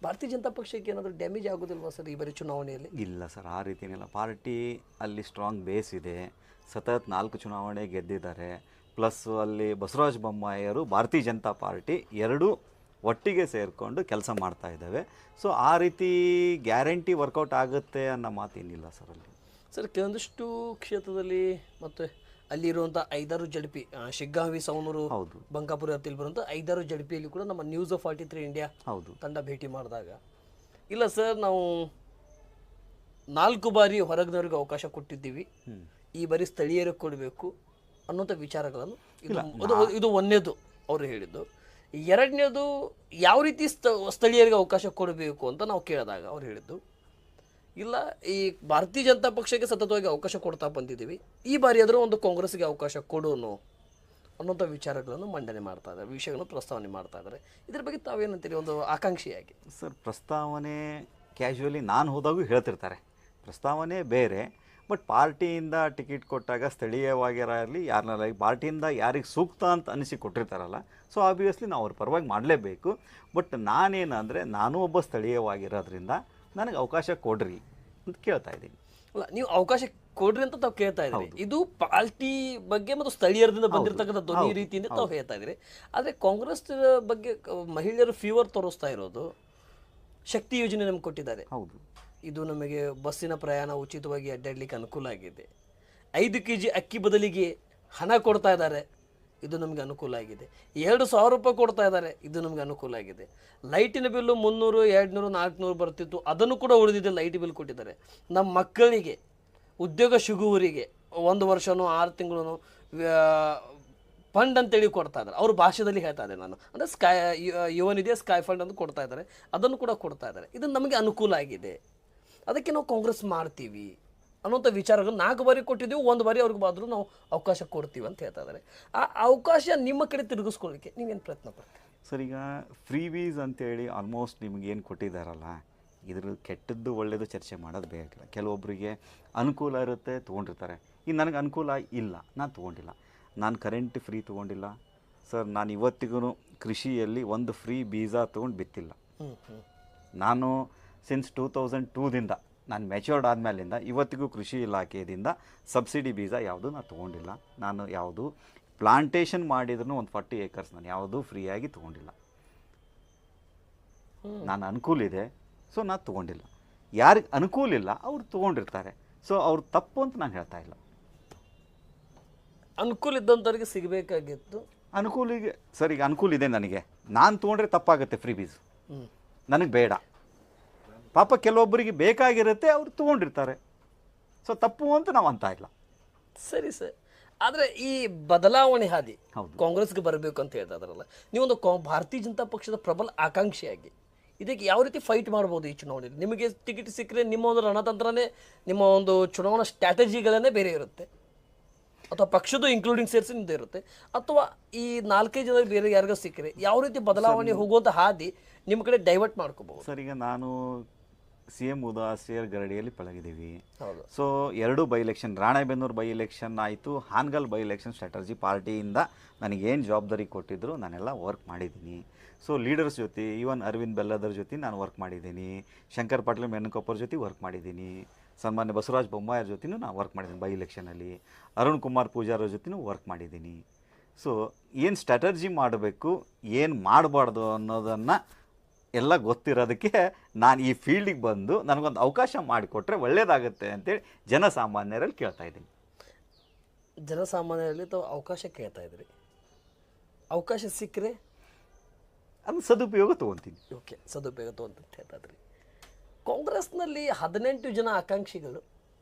ಭಾರತೀಯ ಜನತಾ ಪಕ್ಷಕ್ಕೆ ಏನಾದರೂ ಡ್ಯಾಮೇಜ್ ಆಗೋದಿಲ್ವಾ ಸರ್ ಈ ಬಾರಿ ಚುನಾವಣೆಯಲ್ಲಿ? ಇಲ್ಲ ಸರ್, ಆ ರೀತಿಯಲ್ಲ. ಪಾರ್ಟಿ ಅಲ್ಲಿ ಸ್ಟ್ರಾಂಗ್ ಬೇಸ್ ಇದೆ. ಸತತ್ 4 ಚುನಾವಣೆ ಗೆದ್ದಿದ್ದಾರೆ. ಪ್ಲಸ್ ಅಲ್ಲಿ ಬಸವರಾಜ ಬೊಮ್ಮಾಯಿಯವರು ಭಾರತೀಯ ಜನತಾ ಪಾರ್ಟಿ ಎರಡೂ ಒಟ್ಟಿಗೆ ಸೇರಿಕೊಂಡು ಕೆಲಸ ಮಾಡ್ತಾ ಇದ್ದಾವೆ. ಸೊ ಆ ರೀತಿ ಗ್ಯಾರಂಟಿ ವರ್ಕೌಟ್ ಆಗುತ್ತೆ ಅನ್ನೋ ಮಾತೇನಿಲ್ಲ ಸರ್ ಅಲ್ಲಿ. ಸರ್ ಕೆಲವೊಂದಿಷ್ಟು ಕ್ಷೇತ್ರದಲ್ಲಿ ಮತ್ತು ಅಲ್ಲಿರುವಂಥ 5-6 ಜಡ್ಪಿ ಶಿಗ್ಗಾಂವಿ, ಸವಣೂರು, ಹೌದು, ಬಂಕಾಪುರ ಹತ್ತಿರ ಬರುವಂಥ 5-6 ಜಡ್ಪಿಯಲ್ಲಿ ಕೂಡ ನಮ್ಮ ನ್ಯೂಸ್ ಆಫ್ 43 ಇಂಡಿಯಾ ಹೌದು ತಂಡ ಭೇಟಿ ಮಾಡಿದಾಗ ಇಲ್ಲ ಸರ್ ನಾವು 4 ಬಾರಿ ಹೊರಗಿನವ್ರಿಗೆ ಅವಕಾಶ ಕೊಟ್ಟಿದ್ದೀವಿ, ಈ ಬಾರಿ ಸ್ಥಳೀಯರಿಗೆ ಕೊಡಬೇಕು ಅನ್ನೋಂಥ ವಿಚಾರಗಳನ್ನು ಇದು ಒಂದನೇದು ಅವರು ಹೇಳಿದ್ದು. ಎರಡನೇದು ಯಾವ ರೀತಿ ಸ್ಥಳೀಯರಿಗೆ ಅವಕಾಶ ಕೊಡಬೇಕು ಅಂತ ನಾವು ಕೇಳಿದಾಗ ಅವ್ರು ಹೇಳಿದ್ದು ಇಲ್ಲ ಈ ಭಾರತೀಯ ಜನತಾ ಪಕ್ಷಕ್ಕೆ ಸತತವಾಗಿ ಅವಕಾಶ ಕೊಡ್ತಾ ಬಂದಿದ್ದೀವಿ, ಈ ಬಾರಿ ಆದರೂ ಒಂದು ಕಾಂಗ್ರೆಸ್ಗೆ ಅವಕಾಶ ಕೊಡೋನು ಅನ್ನೋಂಥ ವಿಚಾರಗಳನ್ನು ಮಂಡನೆ ಮಾಡ್ತಾ ಇದ್ದಾರೆ, ವಿಷಯಗಳನ್ನು ಪ್ರಸ್ತಾವನೆ ಮಾಡ್ತಾ ಇದ್ದಾರೆ. ಇದ್ರ ಬಗ್ಗೆ ತಾವೇನಂತೀರಿ ಒಂದು ಆಕಾಂಕ್ಷಿಯಾಗಿ? ಸರ್, ಪ್ರಸ್ತಾವನೆ ಕ್ಯಾಶುವಲಿ ನಾನು ಹೋದಾಗೂ ಹೇಳ್ತಿರ್ತಾರೆ, ಪ್ರಸ್ತಾವನೆ ಬೇರೆ. ಬಟ್ ಪಾರ್ಟಿಯಿಂದ ಟಿಕೆಟ್ ಕೊಟ್ಟಾಗ ಸ್ಥಳೀಯವಾಗಿರಲಿ ಯಾರನ್ನ ಪಾರ್ಟಿಯಿಂದ ಯಾರಿಗೆ ಸೂಕ್ತ ಅಂತ ಅನಿಸಿ ಕೊಟ್ಟಿರ್ತಾರಲ್ಲ, ಸೊ ಆಬ್ವಿಯಸ್ಲಿ ನಾವು ಅವ್ರ ಪರವಾಗಿ ಮಾಡಲೇಬೇಕು. ಬಟ್ ನಾನೇನಂದರೆ ನಾನು ಒಬ್ಬ ಸ್ಥಳೀಯವಾಗಿರೋದ್ರಿಂದ ನನಗೆ ಅವಕಾಶ ಕೊಡ್ರಿ ಅಂತ ಕೇಳ್ತಾ ಇದ್ದೀನಿ. ಅಲ್ಲ, ನೀವು ಅವಕಾಶ ಕೊಡ್ರಿ ಅಂತ ತಾವು ಕೇಳ್ತಾ ಇದ್ದೀರಿ, ಇದು ಪಾರ್ಟಿ ಬಗ್ಗೆ ಮತ್ತು ಸ್ಥಳೀಯರಿಂದ ಬಂದಿರತಕ್ಕಂಥ ಧ್ವನಿ ರೀತಿಯಿಂದ ತಾವು ಹೇಳ್ತಾ ಇದ್ದೀರಿ. ಆದರೆ ಕಾಂಗ್ರೆಸ್ ಬಗ್ಗೆ ಮಹಿಳೆಯರು ಫೀವರ್ ತೋರಿಸ್ತಾ ಇರೋದು ಶಕ್ತಿ ಯೋಜನೆ ನಮ್ಗೆ ಕೊಟ್ಟಿದ್ದಾರೆ. ಹೌದು, ಇದು ನಮಗೆ ಬಸ್ಸಿನ ಪ್ರಯಾಣ ಉಚಿತವಾಗಿ ಅಡ್ಡಾಡ್ಲಿಕ್ಕೆ ಅನುಕೂಲ ಆಗಿದೆ. 5 kg ಅಕ್ಕಿ ಬದಲಿಗೆ ಹಣ ಕೊಡ್ತಾ ಇದ್ದಾರೆ, ಇದು ನಮಗೆ ಅನುಕೂಲ ಆಗಿದೆ. 2,000 ರೂಪಾಯಿ ಕೊಡ್ತಾ ಇದ್ದಾರೆ, ಇದು ನಮಗೆ ಅನುಕೂಲ ಆಗಿದೆ. ಲೈಟಿನ ಬಿಲ್ಲು 300, 200, 400 ಬರ್ತಿತ್ತು, ಅದನ್ನು ಕೂಡ ಉಳಿದಿದೆ, ಲೈಟ್ ಬಿಲ್ ಕೊಟ್ಟಿದ್ದಾರೆ. ನಮ್ಮ ಮಕ್ಕಳಿಗೆ ಉದ್ಯೋಗ ಸಿಗುವವರಿಗೆ 1 ವರ್ಷನೋ 6 ತಿಂಗಳು ಫಂಡ್ ಅಂತೇಳಿ ಕೊಡ್ತಾ ಇದ್ದಾರೆ. ಅವ್ರ ಭಾಷೆಯಲ್ಲಿ ಹೇಳ್ತಾ ಇದ್ದಾರೆ ನಾನು, ಅಂದರೆ ಯುವನಿದೆ ಸ್ಕೈ ಫಂಡ್ ಅಂತ ಕೊಡ್ತಾ ಇದ್ದಾರೆ, ಅದನ್ನು ಕೂಡ ಕೊಡ್ತಾ ಇದ್ದಾರೆ. ಇದು ನಮಗೆ ಅನುಕೂಲ ಆಗಿದೆ, ಅದಕ್ಕೆ ನಾವು ಕಾಂಗ್ರೆಸ್ ಮಾಡ್ತೀವಿ ಅನ್ನೋಂಥ ವಿಚಾರಗಳು 4 ಬಾರಿ ಕೊಟ್ಟಿದ್ದೀವಿ, 1 ಬಾರಿ ಅವ್ರಿಗೆ ಬಾದರೂ ನಾವು ಅವಕಾಶ ಕೊಡ್ತೀವಿ ಅಂತ ಹೇಳ್ತಾ ಇದ್ದಾರೆ. ಆ ಅವಕಾಶ ನಿಮ್ಮ ಕಡೆ ತಿರುಗಿಸ್ಕೊಳ್ಳಿಕ್ಕೆ ನೀವೇನು ಪ್ರಯತ್ನ ಪಡ್ತೀವಿ ಸರ್? ಈಗ ಫ್ರೀ ವೀಸ್ ಅಂತೇಳಿ ಆಲ್ಮೋಸ್ಟ್ ನಿಮಗೇನು ಕೊಟ್ಟಿದ್ದಾರಲ್ಲ, ಇದ್ರ ಕೆಟ್ಟದ್ದು ಒಳ್ಳೆಯದು ಚರ್ಚೆ ಮಾಡೋದು ಬೇಕಾಗಿಲ್ಲ. ಕೆಲವೊಬ್ಬರಿಗೆ ಅನುಕೂಲ ಇರುತ್ತೆ, ತೊಗೊಂಡಿರ್ತಾರೆ. ಈಗ ನನಗೆ ಅನುಕೂಲ ಇಲ್ಲ, ನಾನು ತೊಗೊಂಡಿಲ್ಲ. ನಾನು ಕರೆಂಟ್ ಫ್ರೀ ತೊಗೊಂಡಿಲ್ಲ ಸರ್. ನಾನು ಇವತ್ತಿಗೂ ಕೃಷಿಯಲ್ಲಿ ಒಂದು ಫ್ರೀ ಬೀಜ ತೊಗೊಂಡು ಬಿತ್ತಿಲ್ಲ. ನಾನು ಸಿನ್ಸ್ 2002ದಿಂದ ನಾನು ಮೆಚ್ಯೂರ್ಡ್ ಆದಮೇಲಿಂದ ಇವತ್ತಿಗೂ ಕೃಷಿ ಇಲಾಖೆಯಿಂದ ಸಬ್ಸಿಡಿ ಬೀಜ ಯಾವುದು ನಾನು ತೊಗೊಂಡಿಲ್ಲ. ನಾನು ಯಾವುದು ಪ್ಲಾಂಟೇಶನ್ ಮಾಡಿದ್ರು ಒಂದು 40 acres ನಾನು ಯಾವುದೂ ಫ್ರೀಯಾಗಿ ತೊಗೊಂಡಿಲ್ಲ. ನಾನು ಅನುಕೂಲ ಇದೆ, ಸೊ ನಾನು ತೊಗೊಂಡಿಲ್ಲ. ಯಾರಿಗೆ ಅನುಕೂಲ ಇಲ್ಲ ಅವ್ರು ತೊಗೊಂಡಿರ್ತಾರೆ, ಸೊ ಅವ್ರು ತಪ್ಪು ಅಂತ ನಾನು ಹೇಳ್ತಾ ಇಲ್ಲ. ಅನುಕೂಲ ಇದ್ದಂಥವ್ರಿಗೆ ಸಿಗಬೇಕಾಗಿತ್ತು. ಅನುಕೂಲಿಗೆ ಸರ್, ಈಗ ಅನುಕೂಲ ಇದೆ ನನಗೆ, ನಾನು ತೊಗೊಂಡ್ರೆ ತಪ್ಪಾಗುತ್ತೆ ಫ್ರೀ ಬೀಜ್, ನನಗೆ ಬೇಡ. ಪಾಪ ಕೆಲವೊಬ್ಬರಿಗೆ ಬೇಕಾಗಿರುತ್ತೆ, ಅವ್ರು ತೊಗೊಂಡಿರ್ತಾರೆ, ಸೊ ತಪ್ಪು ಅಂತ ನಾವು ಅಂತ ಇಲ್ಲ. ಸರಿ ಸರ್, ಆದರೆ ಈ ಬದಲಾವಣೆ ಹಾದಿ ಹೌದು ಕಾಂಗ್ರೆಸ್ಗೆ ಬರಬೇಕು ಅಂತ ಹೇಳ್ತಾ ಇದ್ದಾರಲ್ಲ, ನೀವೊಂದು ಭಾರತೀಯ ಜನತಾ ಪಕ್ಷದ ಪ್ರಬಲ ಆಕಾಂಕ್ಷಿಯಾಗಿ ಇದಕ್ಕೆ ಯಾವ ರೀತಿ ಫೈಟ್ ಮಾಡ್ಬೋದು ಈ ಚುನಾವಣೆಯಲ್ಲಿ? ನಿಮಗೆ ಟಿಕೆಟ್ ಸಿಕ್ಕರೆ ನಿಮ್ಮ ಒಂದು ರಣತಂತ್ರನೇ, ನಿಮ್ಮ ಒಂದು ಚುನಾವಣಾ ಸ್ಟ್ರಾಟಜಿಗಳನ್ನೇ ಬೇರೆ ಇರುತ್ತೆ, ಅಥವಾ ಪಕ್ಷದ ಇನ್ಕ್ಲೂಡಿಂಗ್ ಸೇರಿಸಿ ನಿಮ್ದು ಇರುತ್ತೆ, ಅಥವಾ ಈ 4-5 ಜನ ಬೇರೆ ಯಾರಿಗೂ ಸಿಕ್ಕರೆ ಯಾವ ರೀತಿ ಬದಲಾವಣೆ ಹೋಗುವಂಥ ಹಾದಿ ನಿಮ್ಮ ಕಡೆ ಡೈವರ್ಟ್ ಮಾಡ್ಕೋಬಹುದು? ಸರ್, ಈಗ ನಾನು CM ಉದಾಸಿಯರ್ ಗರಡಿಯಲ್ಲಿ ಪಳಗಿದ್ದೀವಿ. ಹೌದು. So 2 by election, Ranebennur by election ಆಯಿತು, ಹಾನಗಲ್ ಬೈ ಎಲೆಕ್ಷನ್ ಸ್ಟ್ರಾಟಜಿ ಪಾರ್ಟಿಯಿಂದ ನನಗೇನು ಜವಾಬ್ದಾರಿ ಕೊಟ್ಟಿದ್ರು ನಾನೆಲ್ಲ ವರ್ಕ್ ಮಾಡಿದ್ದೀನಿ. ಸೊ ಲೀಡರ್ಸ್ ಜೊತೆ, ಈವನ್ ಅರವಿಂದ್ ಬೆಲ್ಲದರ ಜೊತೆ ನಾನು ವರ್ಕ್ ಮಾಡಿದ್ದೀನಿ, ಶಂಕರ್ ಪಾಟೀಲ್ ಮೆನ್ನಕೊಪ್ಪರ ಜೊತೆ ವರ್ಕ್ ಮಾಡಿದ್ದೀನಿ, ಸನ್ಮಾನ್ಯ ಬಸವರಾಜ ಬೊಮ್ಮಾಯಿಯವ್ರ ಜೊತೆನೂ ನಾನು ವರ್ಕ್ ಮಾಡಿದ್ದೀನಿ ಬೈ ಎಲೆಕ್ಷನಲ್ಲಿ, ಅರುಣ್ ಕುಮಾರ್ ಪೂಜಾರ ಜೊತೆನೂ ವರ್ಕ್ ಮಾಡಿದ್ದೀನಿ. ಸೊ ಏನು ಸ್ಟ್ರಾಟಜಿ ಮಾಡಬೇಕು, ಏನು ಮಾಡಬಾರ್ದು ಅನ್ನೋದನ್ನು ಎಲ್ಲ ಗೊತ್ತಿರೋದಕ್ಕೆ ನಾನು ಈ ಫೀಲ್ಡಿಗೆ ಬಂದು ನನಗೊಂದು ಅವಕಾಶ ಮಾಡಿಕೊಟ್ರೆ ಒಳ್ಳೆಯದಾಗುತ್ತೆ ಅಂತೇಳಿ ಜನಸಾಮಾನ್ಯರಲ್ಲಿ ಕೇಳ್ತಾ ಇದ್ದೀನಿ. ಜನಸಾಮಾನ್ಯರಲ್ಲಿ ತಾವು ಅವಕಾಶ ಕೇಳ್ತಾ ಇದ್ರಿ, ಅವಕಾಶ ಸಿಕ್ಕರೆ ಅದು ಸದುಪಯೋಗ ತೊಗೊತೀನಿ. ಓಕೆ, ಸದುಪಯೋಗ ಅಂತ ಹೇಳ್ತಾ ಇದ್ರಿ. ಕಾಂಗ್ರೆಸ್ನಲ್ಲಿ 18 ಜನ ಆಕಾಂಕ್ಷಿಗಳು,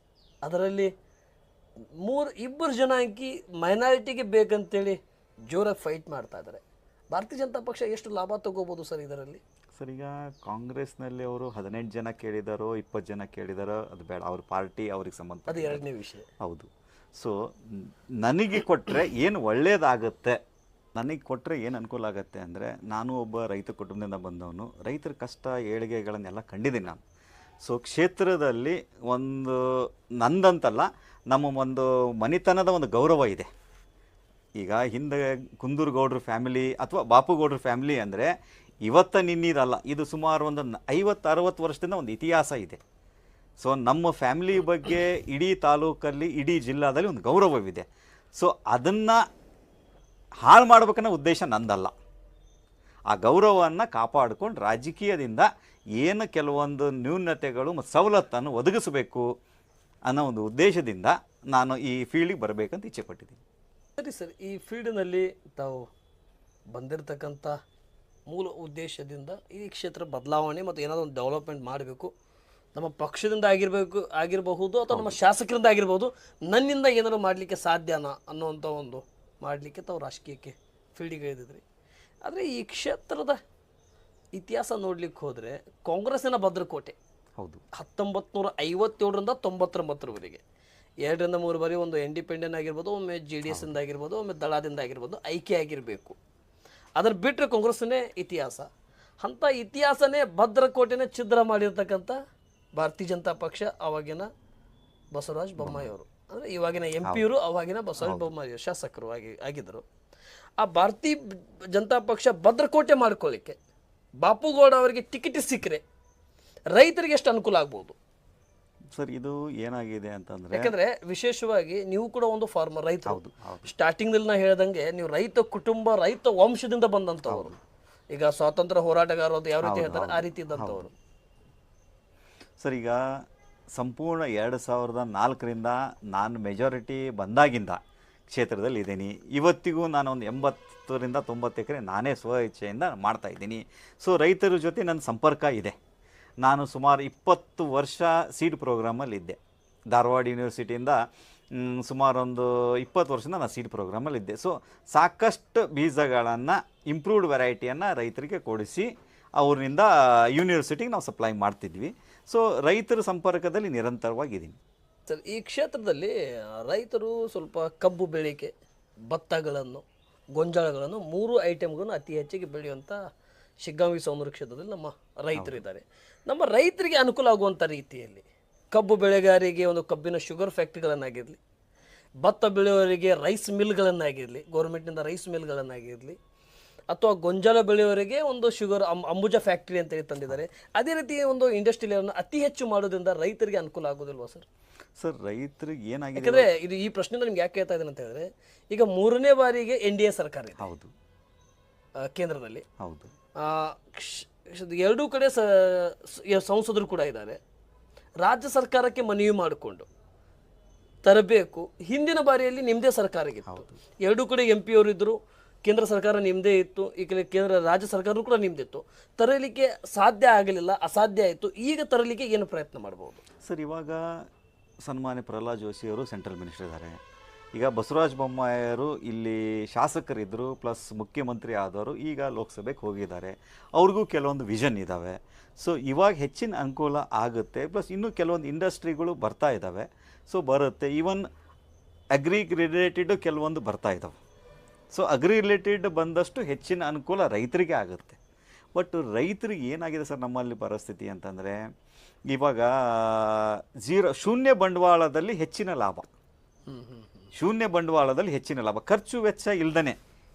ಅದರಲ್ಲಿ 2 ಜನ ಅಂಕಿ ಮೈನಾರಿಟಿಗೆ ಬೇಕಂತೇಳಿ ಜೋರಾಗಿ ಫೈಟ್ ಮಾಡ್ತಾ ಇದ್ದಾರೆ. ಭಾರತೀಯ ಜನತಾ ಪಕ್ಷ ಎಷ್ಟು ಲಾಭ ತಗೋಬೋದು ಸರ್ ಇದರಲ್ಲಿ? ಸರ್, ಈಗ ಕಾಂಗ್ರೆಸ್ನಲ್ಲಿ ಅವರು 18 ಜನ ಕೇಳಿದಾರೋ 20 ಜನ ಕೇಳಿದಾರೋ ಅದು ಬೇಡ, ಅವ್ರ ಪಾರ್ಟಿ ಅವ್ರಿಗೆ ಸಂಬಂಧ, ಅದು ಎರಡನೇ ವಿಷಯ. ಹೌದು. ಸೊ ನನಗೆ ಕೊಟ್ಟರೆ ಏನು ಒಳ್ಳೆಯದಾಗುತ್ತೆ, ನನಗೆ ಕೊಟ್ಟರೆ ಏನು ಅನುಕೂಲ ಆಗುತ್ತೆ ಅಂದರೆ, ನಾನು ಒಬ್ಬ ರೈತ ಕುಟುಂಬದಿಂದ ಬಂದವನು, ರೈತರ ಕಷ್ಟ ಏಳಿಗೆಗಳನ್ನೆಲ್ಲ ಕಂಡಿದ್ದೀನಿ ನಾನು. ಸೊ ಕ್ಷೇತ್ರದಲ್ಲಿ ಒಂದು ನಂದಂತಲ್ಲ, ನಮ್ಮ ಒಂದು ಮನೆತನದ ಒಂದು ಗೌರವ ಇದೆ. ಈಗ ಹಿಂದೆ ಕುಂದೂರುಗೌಡ್ರ ಫ್ಯಾಮಿಲಿ ಅಥವಾ ಬಾಪುಗೌಡ್ರ ಫ್ಯಾಮಿಲಿ ಅಂದರೆ ಇವತ್ತ ನಿನ್ನಿರಲ್ಲ, ಇದು ಸುಮಾರು ಒಂದು 50-60 ವರ್ಷದಿಂದ ಒಂದು ಇತಿಹಾಸ ಇದೆ. ಸೊ ನಮ್ಮ ಫ್ಯಾಮಿಲಿ ಬಗ್ಗೆ ಇಡೀ ತಾಲೂಕಲ್ಲಿ ಇಡೀ ಜಿಲ್ಲಾದಲ್ಲಿ ಒಂದು ಗೌರವವಿದೆ. ಸೊ ಅದನ್ನು ಹಾಳು ಮಾಡ್ಬೇಕನ್ನೋ ಉದ್ದೇಶ ನಂದಲ್ಲ. ಆ ಗೌರವವನ್ನು ಕಾಪಾಡಿಕೊಂಡು ರಾಜಕೀಯದಿಂದ ಏನು ಕೆಲವೊಂದು ನ್ಯೂನತೆಗಳು ಮತ್ತು ಸವಲತ್ತನ್ನು ಒದಗಿಸಬೇಕು ಅನ್ನೋ ಒಂದು ಉದ್ದೇಶದಿಂದ ನಾನು ಈ ಫೀಲ್ಡಿಗೆ ಬರಬೇಕಂತ ಇಚ್ಛೆ ಪಟ್ಟಿದ್ದೀನಿ. ಸರಿ ಸರ್, ಈ ಫೀಲ್ಡ್ನಲ್ಲಿ ತಾವು ಬಂದಿರತಕ್ಕಂಥ ಮೂಲ ಉದ್ದೇಶದಿಂದ ಈ ಕ್ಷೇತ್ರ ಬದಲಾವಣೆ ಮತ್ತು ಏನಾದರೂ ಒಂದು ಡೆವಲಪ್ಮೆಂಟ್ ಮಾಡಬೇಕು, ನಮ್ಮ ಪಕ್ಷದಿಂದ ಆಗಿರಬಹುದು ಅಥವಾ ನಮ್ಮ ಶಾಸಕರಿಂದ ಆಗಿರ್ಬೋದು, ನನ್ನಿಂದ ಏನಾದರೂ ಮಾಡಲಿಕ್ಕೆ ಸಾಧ್ಯನಾ ಅನ್ನೋವಂಥ ಒಂದು ಮಾಡಲಿಕ್ಕೆ ತಾವು ರಾಜಕೀಯಕ್ಕೆ ಫೀಲ್ಡಿಗೆ ಇಳಿದಿದ್ರಿ. ಆದರೆ ಈ ಕ್ಷೇತ್ರದ ಇತಿಹಾಸ ನೋಡ್ಲಿಕ್ಕೆ ಹೋದರೆ ಕಾಂಗ್ರೆಸ್ಸಿನ ಭದ್ರಕೋಟೆ. ಹೌದು. 1957ರಿಂದ 99ರವರೆಗೆ 2-3 ಬಾರಿ ಒಂದು ಇಂಡಿಪೆಂಡೆಂಟ್ ಆಗಿರ್ಬೋದು, ಒಮ್ಮೆ JDS ಇಂದ ಆಗಿರ್ಬೋದು, ಒಮ್ಮೆ ದಳದಿಂದ ಆಗಿರ್ಬೋದು ಆಯ್ಕೆ ಆಗಿರಬೇಕು. ಅದರ ಬಿಟ್ಟರೆ ಕಾಂಗ್ರೆಸ್ನೇ ಇತಿಹಾಸ. ಅಂಥ ಇತಿಹಾಸನೇ ಭದ್ರಕೋಟೆನೇ ಛಿದ್ರ ಮಾಡಿರ್ತಕ್ಕಂಥ ಭಾರತೀಯ ಜನತಾ ಪಕ್ಷ, ಅವಾಗಿನ ಬಸವರಾಜ ಬೊಮ್ಮಾಯಿ ಅವರು, ಅಂದರೆ ಇವಾಗಿನ MP ಅವರು, ಅವಾಗಿನ ಬಸವರಾಜ ಬೊಮ್ಮಾಯಿ ಶಾಸಕರು ಆಗಿದ್ದರು. ಆ ಭಾರತೀಯ ಜನತಾ ಪಕ್ಷ ಭದ್ರಕೋಟೆ ಮಾಡ್ಕೊಳ್ಳಿಕ್ಕೆ ಬಾಪುಗೌಡ ಅವರಿಗೆ ಟಿಕೆಟ್ ಸಿಕ್ಕರೆ ರೈತರಿಗೆ ಎಷ್ಟು ಅನುಕೂಲ ಆಗ್ಬೋದು ಸರ್? ಇದು ಏನಾಗಿದೆ ಅಂತಂದರೆ, ಯಾಕಂದರೆ ವಿಶೇಷವಾಗಿ ನೀವು ಕೂಡ ಒಂದು ಫಾರ್ಮರ್, ರೈತ. ಹೌದು. ಸ್ಟಾರ್ಟಿಂಗ್ನಲ್ಲಿ ನಾ ಹೇಳ್ದಂಗೆ ನೀವು ರೈತ ಕುಟುಂಬ, ರೈತ ವಂಶದಿಂದ ಬಂದಂಥವ್ರು. ಈಗ ಸ್ವಾತಂತ್ರ್ಯ ಹೋರಾಟಗಾರರು ಯಾವ ರೀತಿ ಹೇಳ್ತಾರೆ ಆ ರೀತಿ ಇದ್ದಂಥವ್ರು. ಸರ್, ಈಗ ಸಂಪೂರ್ಣ 2004ರಿಂದ ನಾನು ಮೆಜಾರಿಟಿ ಬಂದಾಗಿಂದ ಕ್ಷೇತ್ರದಲ್ಲಿ ಇದ್ದೀನಿ. ಇವತ್ತಿಗೂ ನಾನು ಒಂದು 80-90 ಎಕರೆ ನಾನೇ ಸ್ವ ಇಚ್ಛೆಯಿಂದ ಮಾಡ್ತಾಯಿದ್ದೀನಿ. ಸೊ ರೈತರ ಜೊತೆ ನನ್ನ ಸಂಪರ್ಕ ಇದೆ. ನಾನು ಸುಮಾರು 20 ವರ್ಷ ಸೀಡ್ ಪ್ರೋಗ್ರಾಮಲ್ಲಿದ್ದೆ. ಧಾರವಾಡ ಯೂನಿವರ್ಸಿಟಿಯಿಂದ ಸುಮಾರು ಒಂದು 20 ವರ್ಷದಿಂದ ನಾನು ಸೀಡ್ ಪ್ರೋಗ್ರಾಮಲ್ಲಿದ್ದೆ. ಸೊ ಸಾಕಷ್ಟು ಬೀಜಗಳನ್ನು, ಇಂಪ್ರೂವ್ಡ್ ವೆರೈಟಿಯನ್ನು ರೈತರಿಗೆ ಕೊಡಿಸಿ ಅವರಿಂದ ಯೂನಿವರ್ಸಿಟಿಗೆ ನಾವು ಸಪ್ಲೈ ಮಾಡ್ತಿದ್ವಿ. ಸೊ ರೈತರ ಸಂಪರ್ಕದಲ್ಲಿ ನಿರಂತರವಾಗಿದ್ದೀನಿ. ಸರ್, ಈ ಕ್ಷೇತ್ರದಲ್ಲಿ ರೈತರು ಸ್ವಲ್ಪ ಕಬ್ಬು ಬೆಳೆಗೆ, ಭತ್ತಗಳನ್ನು, ಗೊಂಜಾಳಗಳನ್ನು 3 ಐಟಮ್ಗಳನ್ನು ಅತಿ ಹೆಚ್ಚಿಗೆ ಬೆಳೆಯುವಂಥ ಶಿಗ್ಗಾಂವಿ ಸೌಂದರ್ಯ ಕ್ಷೇತ್ರದಲ್ಲಿ ನಮ್ಮ ರೈತರಿದ್ದಾರೆ. ನಮ್ಮ ರೈತರಿಗೆ ಅನುಕೂಲ ಆಗುವಂಥ ರೀತಿಯಲ್ಲಿ ಕಬ್ಬು ಬೆಳೆಗಾರರಿಗೆ ಒಂದು ಕಬ್ಬಿನ ಶುಗರ್ ಫ್ಯಾಕ್ಟ್ರಿಗಳನ್ನಾಗಿರಲಿ, ಭತ್ತ ಬೆಳೆಯವರಿಗೆ ರೈಸ್ ಮಿಲ್ಗಳನ್ನಾಗಿರಲಿ, ಗೌರ್ಮೆಂಟ್ನಿಂದ ರೈಸ್ ಮಿಲ್ಗಳನ್ನಾಗಿರಲಿ, ಅಥವಾ ಗೊಂಜಾಳ ಬೆಳೆಯವರಿಗೆ ಒಂದು ಶುಗರ್ ಅಂಬುಜಾ ಫ್ಯಾಕ್ಟ್ರಿ ಅಂತೇಳಿ ತಂದಿದ್ದಾರೆ. ಅದೇ ರೀತಿ ಒಂದು ಇಂಡಸ್ಟ್ರಿಯನ್ನು ಅತಿ ಹೆಚ್ಚು ಮಾಡೋದ್ರಿಂದ ರೈತರಿಗೆ ಅನುಕೂಲ ಆಗೋದಿಲ್ವಾ ಸರ್? ಸರ್, ರೈತರಿಗೆ ಏನಾಗಿದೆ, ಯಾಕಂದರೆ ಇದು ಈ ಪ್ರಶ್ನೆ ನಿಮ್ಗೆ ಯಾಕೆ ಹೇಳ್ತಾ ಇದ್ದೇನೆ ಅಂತ ಹೇಳಿದ್ರೆ, ಈಗ 3ನೇ ಬಾರಿಗೆ NDA ಸರ್ಕಾರ ಇದೆ. ಹೌದು, ಕೇಂದ್ರದಲ್ಲಿ. ಹೌದು. 2 ಕಡೆ ಸಂಸದರು ಕೂಡ ಇದ್ದಾರೆ. ರಾಜ್ಯ ಸರ್ಕಾರಕ್ಕೆ ಮನವಿ ಮಾಡಿಕೊಂಡು ತರಬೇಕು. ಹಿಂದಿನ ಬಾರಿಯಲ್ಲಿ ನಿಮ್ಮದೇ ಸರ್ಕಾರ ಇತ್ತು, 2 ಕಡೆ MP ಅವರು ಇದ್ದರು, ಕೇಂದ್ರ ಸರ್ಕಾರ ನಿಮ್ಮದೇ ಇತ್ತು, ಈ ಕಡೆ ರಾಜ್ಯ ಸರ್ಕಾರ ಕೂಡ ನಿಮ್ಮದಿತ್ತು. ತರಲಿಕ್ಕೆ ಸಾಧ್ಯ ಆಗಲಿಲ್ಲ, ಅಸಾಧ್ಯ ಆಯಿತು. ಈಗ ತರಲಿಕ್ಕೆ ಏನು ಪ್ರಯತ್ನ ಮಾಡ್ಬೋದು ಸರ್? ಇವಾಗ ಸನ್ಮಾನ್ಯ ಪ್ರಹ್ಲಾದ್ ಜೋಶಿ ಅವರು ಸೆಂಟ್ರಲ್ ಮಿನಿಸ್ಟರ್ ಇದ್ದಾರೆ. ಈಗ ಬಸವರಾಜ ಬೊಮ್ಮಾಯಿಯವರು ಇಲ್ಲಿ ಶಾಸಕರಿದ್ದರು, ಪ್ಲಸ್ ಮುಖ್ಯಮಂತ್ರಿ ಆದವರು, ಈಗ ಲೋಕಸಭೆಗೆ ಹೋಗಿದ್ದಾರೆ. ಅವ್ರಿಗೂ ಕೆಲವೊಂದು ವಿಷನ್ ಇದ್ದಾವೆ. ಸೊ ಇವಾಗ ಹೆಚ್ಚಿನ ಅನುಕೂಲ ಆಗುತ್ತೆ. ಪ್ಲಸ್ ಇನ್ನೂ ಕೆಲವೊಂದು ಇಂಡಸ್ಟ್ರಿಗಳು ಬರ್ತಾ ಇದ್ದಾವೆ. ಸೊ ಬರುತ್ತೆ. ಈವನ್ ಅಗ್ರಿ ರಿಲೇಟೆಡ್ ಕೆಲವೊಂದು ಬರ್ತಾ ಇದ್ದಾವೆ. ಸೊ ಅಗ್ರಿ ರಿಲೇಟೆಡ್ ಬಂದಷ್ಟು ಹೆಚ್ಚಿನ ಅನುಕೂಲ ರೈತರಿಗೆ ಆಗುತ್ತೆ. ಬಟ್ ರೈತರಿಗೆ ಏನಾಗಿದೆ ಸರ್ ನಮ್ಮಲ್ಲಿ ಪರಿಸ್ಥಿತಿ ಅಂತಂದರೆ, ಇವಾಗ ಶೂನ್ಯ ಬಂಡವಾಳದಲ್ಲಿ ಹೆಚ್ಚಿನ ಲಾಭ, ಶೂನ್ಯ ಬಂಡವಾಳದಲ್ಲಿ ಹೆಚ್ಚಿನ ಲಾಭ, ಖರ್ಚು ವೆಚ್ಚ ಇಲ್ದೇ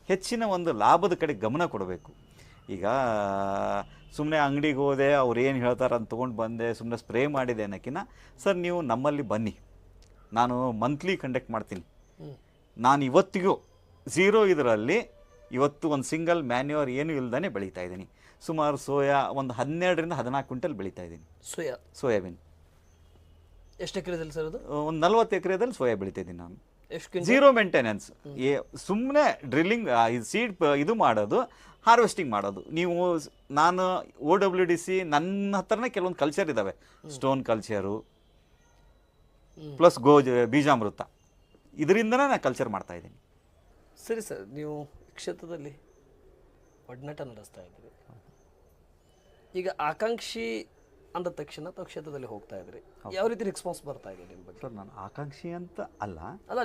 ಹೆಚ್ಚಿನ ಒಂದು ಲಾಭದ ಕಡೆ ಗಮನ ಕೊಡಬೇಕು. ಈಗ ಸುಮ್ಮನೆ ಅಂಗಡಿಗೆ ಹೋದೆ, ಅವ್ರು ಏನು ಹೇಳ್ತಾರೆ ಅಂತ ತೊಗೊಂಡು ಬಂದೆ, ಸುಮ್ಮನೆ ಸ್ಪ್ರೇ ಮಾಡಿದೆ ಅನ್ನೋಕ್ಕಿಂತ ಸರ್ ನೀವು ನಮ್ಮಲ್ಲಿ ಬನ್ನಿ, ನಾನು ಮಂತ್ಲಿ ಕಂಡಕ್ಟ್ ಮಾಡ್ತೀನಿ. ನಾನು ಇವತ್ತಿಗೂ 0 ಇದರಲ್ಲಿ ಇವತ್ತು ಒಂದು ಸಿಂಗಲ್ ಮ್ಯಾನ್ಯೂರ್ ಏನೂ ಇಲ್ದೇ ಬೆಳೀತಾ ಇದ್ದೀನಿ. ಸುಮಾರು ಸೋಯಾ ಒಂದು 12ರಿಂದ 14 ಕ್ವಿಂಟಲ್ ಬೆಳೀತಾ ಇದ್ದೀನಿ. ಸೋಯಾಬೀನ್ ಎಷ್ಟು ಎಕರೆದಲ್ಲಿ ಸರ್? ಅದು ಒಂದು 40 ಎಕರೆದಲ್ಲಿ ಸೋಯಾ ಬೆಳೀತಿದ್ದೀನಿ ನಾನು. ಎಷ್ಟು? 0 ಮೇಂಟೆನೆನ್ಸ್. ಸುಮ್ಮನೆ ಡ್ರಿಲ್ಲಿಂಗ್, ಸೀಡ್ ಇದು ಮಾಡೋದು, ಹಾರ್ವೆಸ್ಟಿಂಗ್ ಮಾಡೋದು. ನೀವು ನಾನು OWDC ನನ್ನ ಹತ್ರನೇ ಕೆಲವೊಂದು ಕಲ್ಚರ್ ಇದ್ದಾವೆ, ಸ್ಟೋನ್ ಕಲ್ಚರು ಪ್ಲಸ್ ಬೀಜಾಮೃತ, ಇದರಿಂದನೇ ನಾನು ಕಲ್ಚರ್ ಮಾಡ್ತಾ ಇದ್ದೀನಿ. ಸರಿ ಸರ್, ನೀವು ಕ್ಷೇತ್ರದಲ್ಲಿ ಒಡನಾಟ ನಡೆಸ್ತಾ ಇದ್ದೀರಿ. ಈಗ ಆಕಾಂಕ್ಷಿ ಅಂದ ತಕ್ಷಣ ತಾವು ಕ್ಷೇತ್ರದಲ್ಲಿ ಹೋಗ್ತಾ ಇದ್ರಿ, ಯಾವ ರೀತಿ ರೆಸ್ಪಾನ್ಸ್ ಬರ್ತಾ ಇದೆ ನಿಮ್ಮ ಬಗ್ಗೆ? ಸರ್, ನಾನು ಆಕಾಂಕ್ಷಿ ಅಂತ ಅಲ್ಲ,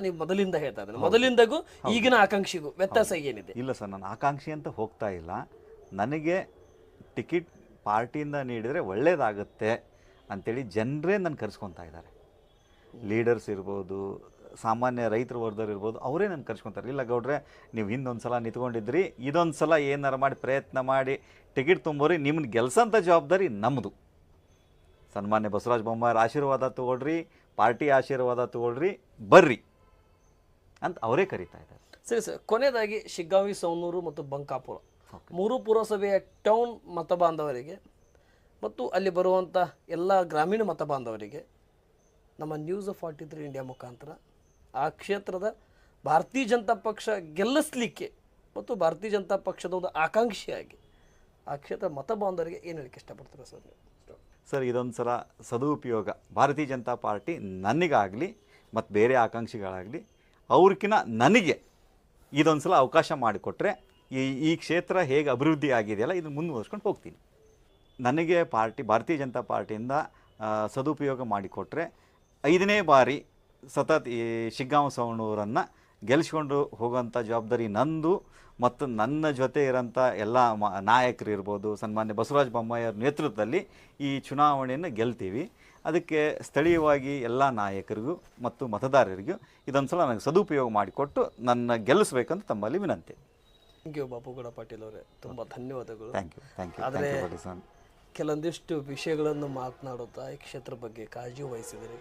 ನೀವು ಮೊದಲಿಂದ ಹೇಳ್ತಾ ಇದ್ದಾರೆ. ಮೊದಲಿಂದಗೂ ಈಗಿನ ಆಕಾಂಕ್ಷಿಗೂ ವ್ಯತ್ಯಾಸ ಏನಿದೆ? ಇಲ್ಲ ಸರ್, ನಾನು ಆಕಾಂಕ್ಷಿ ಅಂತ ಹೋಗ್ತಾ ಇಲ್ಲ. ನನಗೆ ಟಿಕೆಟ್ ಪಾರ್ಟಿಯಿಂದ ನೀಡಿದರೆ ಒಳ್ಳೆಯದಾಗುತ್ತೆ ಅಂಥೇಳಿ ಜನರೇ ನನ್ನ ಕರೆಸ್ಕೊತಾ ಇದ್ದಾರೆ. ಲೀಡರ್ಸ್ ಇರ್ಬೋದು, ಸಾಮಾನ್ಯ ರೈತರ ವರ್ಗದವ್ರು ಇರ್ಬೋದು, ಅವರೇ ನನ್ನ ಕರ್ಸ್ಕೊತಾರೆ. ಇಲ್ಲ ಗೌಡ್ರೆ, ನೀವು ಹಿಂದೊಂದು ಸಲ ನಿಂತ್ಕೊಂಡಿದ್ರಿ, ಇದೊಂದು ಸಲ ಏನಾರು ಮಾಡಿ ಪ್ರಯತ್ನ ಮಾಡಿ ಟಿಕೆಟ್ ತುಂಬೋರಿ, ನಿಮ್ಮನ್ನ ಗೆಲ್ಸೋಂಥ ಜವಾಬ್ದಾರಿ ನಮ್ಮದು. ಸನ್ಮಾನ್ಯ ಬಸವರಾಜ ಬೊಮ್ಮಾಯಿಯವ್ರ ಆಶೀರ್ವಾದ ತೊಗೊಳ್ರಿ, ಪಾರ್ಟಿ ಆಶೀರ್ವಾದ ತೊಗೊಳ್ರಿ, ಬರ್ರಿ ಅಂತ ಅವರೇ ಕರೀತಾ ಇದ್ದಾರೆ. ಸರಿ ಸರ್, ಕೊನೆಯದಾಗಿ ಶಿಗ್ಗಾಂವಿ, ಸವಣೂರು ಮತ್ತು ಬಂಕಾಪುರ ಮೂರು ಪುರಸಭೆಯ ಟೌನ್ ಮತ ಬಾಂಧವರಿಗೆ ಮತ್ತು ಅಲ್ಲಿ ಬರುವಂಥ ಎಲ್ಲ ಗ್ರಾಮೀಣ ಮತ ಬಾಂಧವರಿಗೆ ನಮ್ಮ ನ್ಯೂಸ್ 43 ಇಂಡಿಯಾ ಮುಖಾಂತರ ಆ ಕ್ಷೇತ್ರದ ಭಾರತೀಯ ಜನತಾ ಪಕ್ಷ ಗೆಲ್ಲಿಸಲಿಕ್ಕೆ ಮತ್ತು ಭಾರತೀಯ ಜನತಾ ಪಕ್ಷದ ಒಂದು ಆಕಾಂಕ್ಷಿಯಾಗಿ ಆ ಕ್ಷೇತ್ರ ಮತ ಬಾಂಧವರಿಗೆ ಏನು ಹೇಳಕ್ಕೆ ಇಷ್ಟಪಡ್ತಾರೆ ಸರ್ ನೀವು? ಸರ್, ಇದೊಂದು ಸಲ ಸದುಪಯೋಗ ಭಾರತೀಯ ಜನತಾ ಪಾರ್ಟಿ ನನಗಾಗಲಿ ಮತ್ತು ಬೇರೆ ಆಕಾಂಕ್ಷಿಗಳಾಗಲಿ ಅವ್ರಕ್ಕಿಂತ ನನಗೆ ಇದೊಂದು ಸಲ ಅವಕಾಶ ಮಾಡಿಕೊಟ್ರೆ ಈ ಕ್ಷೇತ್ರ ಹೇಗೆ ಅಭಿವೃದ್ಧಿ ಆಗಿದೆಯಲ್ಲ ಇದನ್ನು ಮುಂದುವರ್ಸ್ಕೊಂಡು ಹೋಗ್ತೀನಿ. ನನಗೆ ಭಾರತೀಯ ಜನತಾ ಪಾರ್ಟಿಯಿಂದ ಸದುಪಯೋಗ ಮಾಡಿಕೊಟ್ರೆ 5ನೇ ಬಾರಿ ಸತತ ಈ ಶಿಗ್ಗಾಂವ ಸವಣೂರನ್ನು ಗೆಲ್ಲಿಸ್ಕೊಂಡು ಹೋಗೋಂಥ ಜವಾಬ್ದಾರಿ ನಂದು ಮತ್ತು ನನ್ನ ಜೊತೆ ಇರೋಂಥ ಎಲ್ಲ ನಾಯಕರು ಇರ್ಬೋದು, ಸನ್ಮಾನ್ಯ ಬಸವರಾಜ ಬೊಮ್ಮಾಯಿಯವ್ರ ನೇತೃತ್ವದಲ್ಲಿ ಈ ಚುನಾವಣೆಯನ್ನು ಗೆಲ್ತೀವಿ. ಅದಕ್ಕೆ ಸ್ಥಳೀಯವಾಗಿ ಎಲ್ಲ ನಾಯಕರಿಗೂ ಮತ್ತು ಮತದಾರರಿಗೂ ಇದೊಂದು ಸಲ ನನಗೆ ಸದುಪಯೋಗ ಮಾಡಿಕೊಟ್ಟು ನನ್ನ ಗೆಲ್ಲಿಸ್ಬೇಕಂತ ತಮ್ಮಲ್ಲಿ ವಿನಂತಿ. ಥ್ಯಾಂಕ್ ಯು ಬಾಪುಗೌಡ ಪಾಟೀಲ್ ಅವರೇ, ತುಂಬ ಧನ್ಯವಾದಗಳು. Thank you. ಆದರೆ ಕೆಲವೊಂದಿಷ್ಟು ವಿಷಯಗಳನ್ನು ಮಾತನಾಡುತ್ತಾ ಈ ಕ್ಷೇತ್ರ ಬಗ್ಗೆ ಕಾಳಜಿ ವಹಿಸಿದರೆ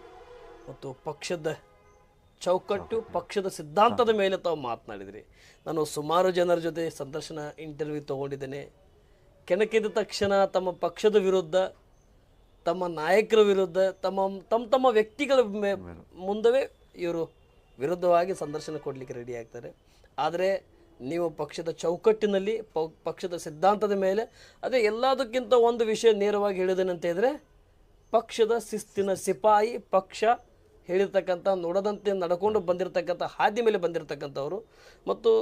ಮತ್ತು ಪಕ್ಷದ ಚೌಕಟ್ಟು, ಪಕ್ಷದ ಸಿದ್ಧಾಂತದ ಮೇಲೆ ತಾವು ಮಾತನಾಡಿದ್ರಿ. ನಾನು ಸುಮಾರು ಜನರ ಜೊತೆ ಸಂದರ್ಶನ ಇಂಟರ್ವ್ಯೂ ತೊಗೊಂಡಿದ್ದೇನೆ. ಕೆಣಕಿದ ತಕ್ಷಣ ತಮ್ಮ ಪಕ್ಷದ ವಿರುದ್ಧ, ತಮ್ಮ ನಾಯಕರ ವಿರುದ್ಧ, ತಮ್ಮ ವ್ಯಕ್ತಿಗಳ ಮುಂದವೇ ಇವರು ವಿರುದ್ಧವಾಗಿ ಸಂದರ್ಶನ ಕೊಡಲಿಕ್ಕೆ ರೆಡಿ ಆಗ್ತಾರೆ. ಆದರೆ ನೀವು ಪಕ್ಷದ ಚೌಕಟ್ಟಿನಲ್ಲಿ ಪಕ್ಷದ ಸಿದ್ಧಾಂತದ ಮೇಲೆ, ಅದೇ ಎಲ್ಲದಕ್ಕಿಂತ ಒಂದು ವಿಷಯ ನೇರವಾಗಿ ಹೇಳಿದೇನಂತ ಹೇಳಿದರೆ, ಪಕ್ಷದ ಶಿಸ್ತಿನ ಸಿಪಾಯಿ, ಪಕ್ಷ ಹೇಳಿರ್ತಕ್ಕಂಥ ನೋಡದಂತೆ ನಡ್ಕೊಂಡು ಬಂದಿರತಕ್ಕಂಥ ಹಾದಿ ಮೇಲೆ ಬಂದಿರತಕ್ಕಂಥವರು ಮತ್ತು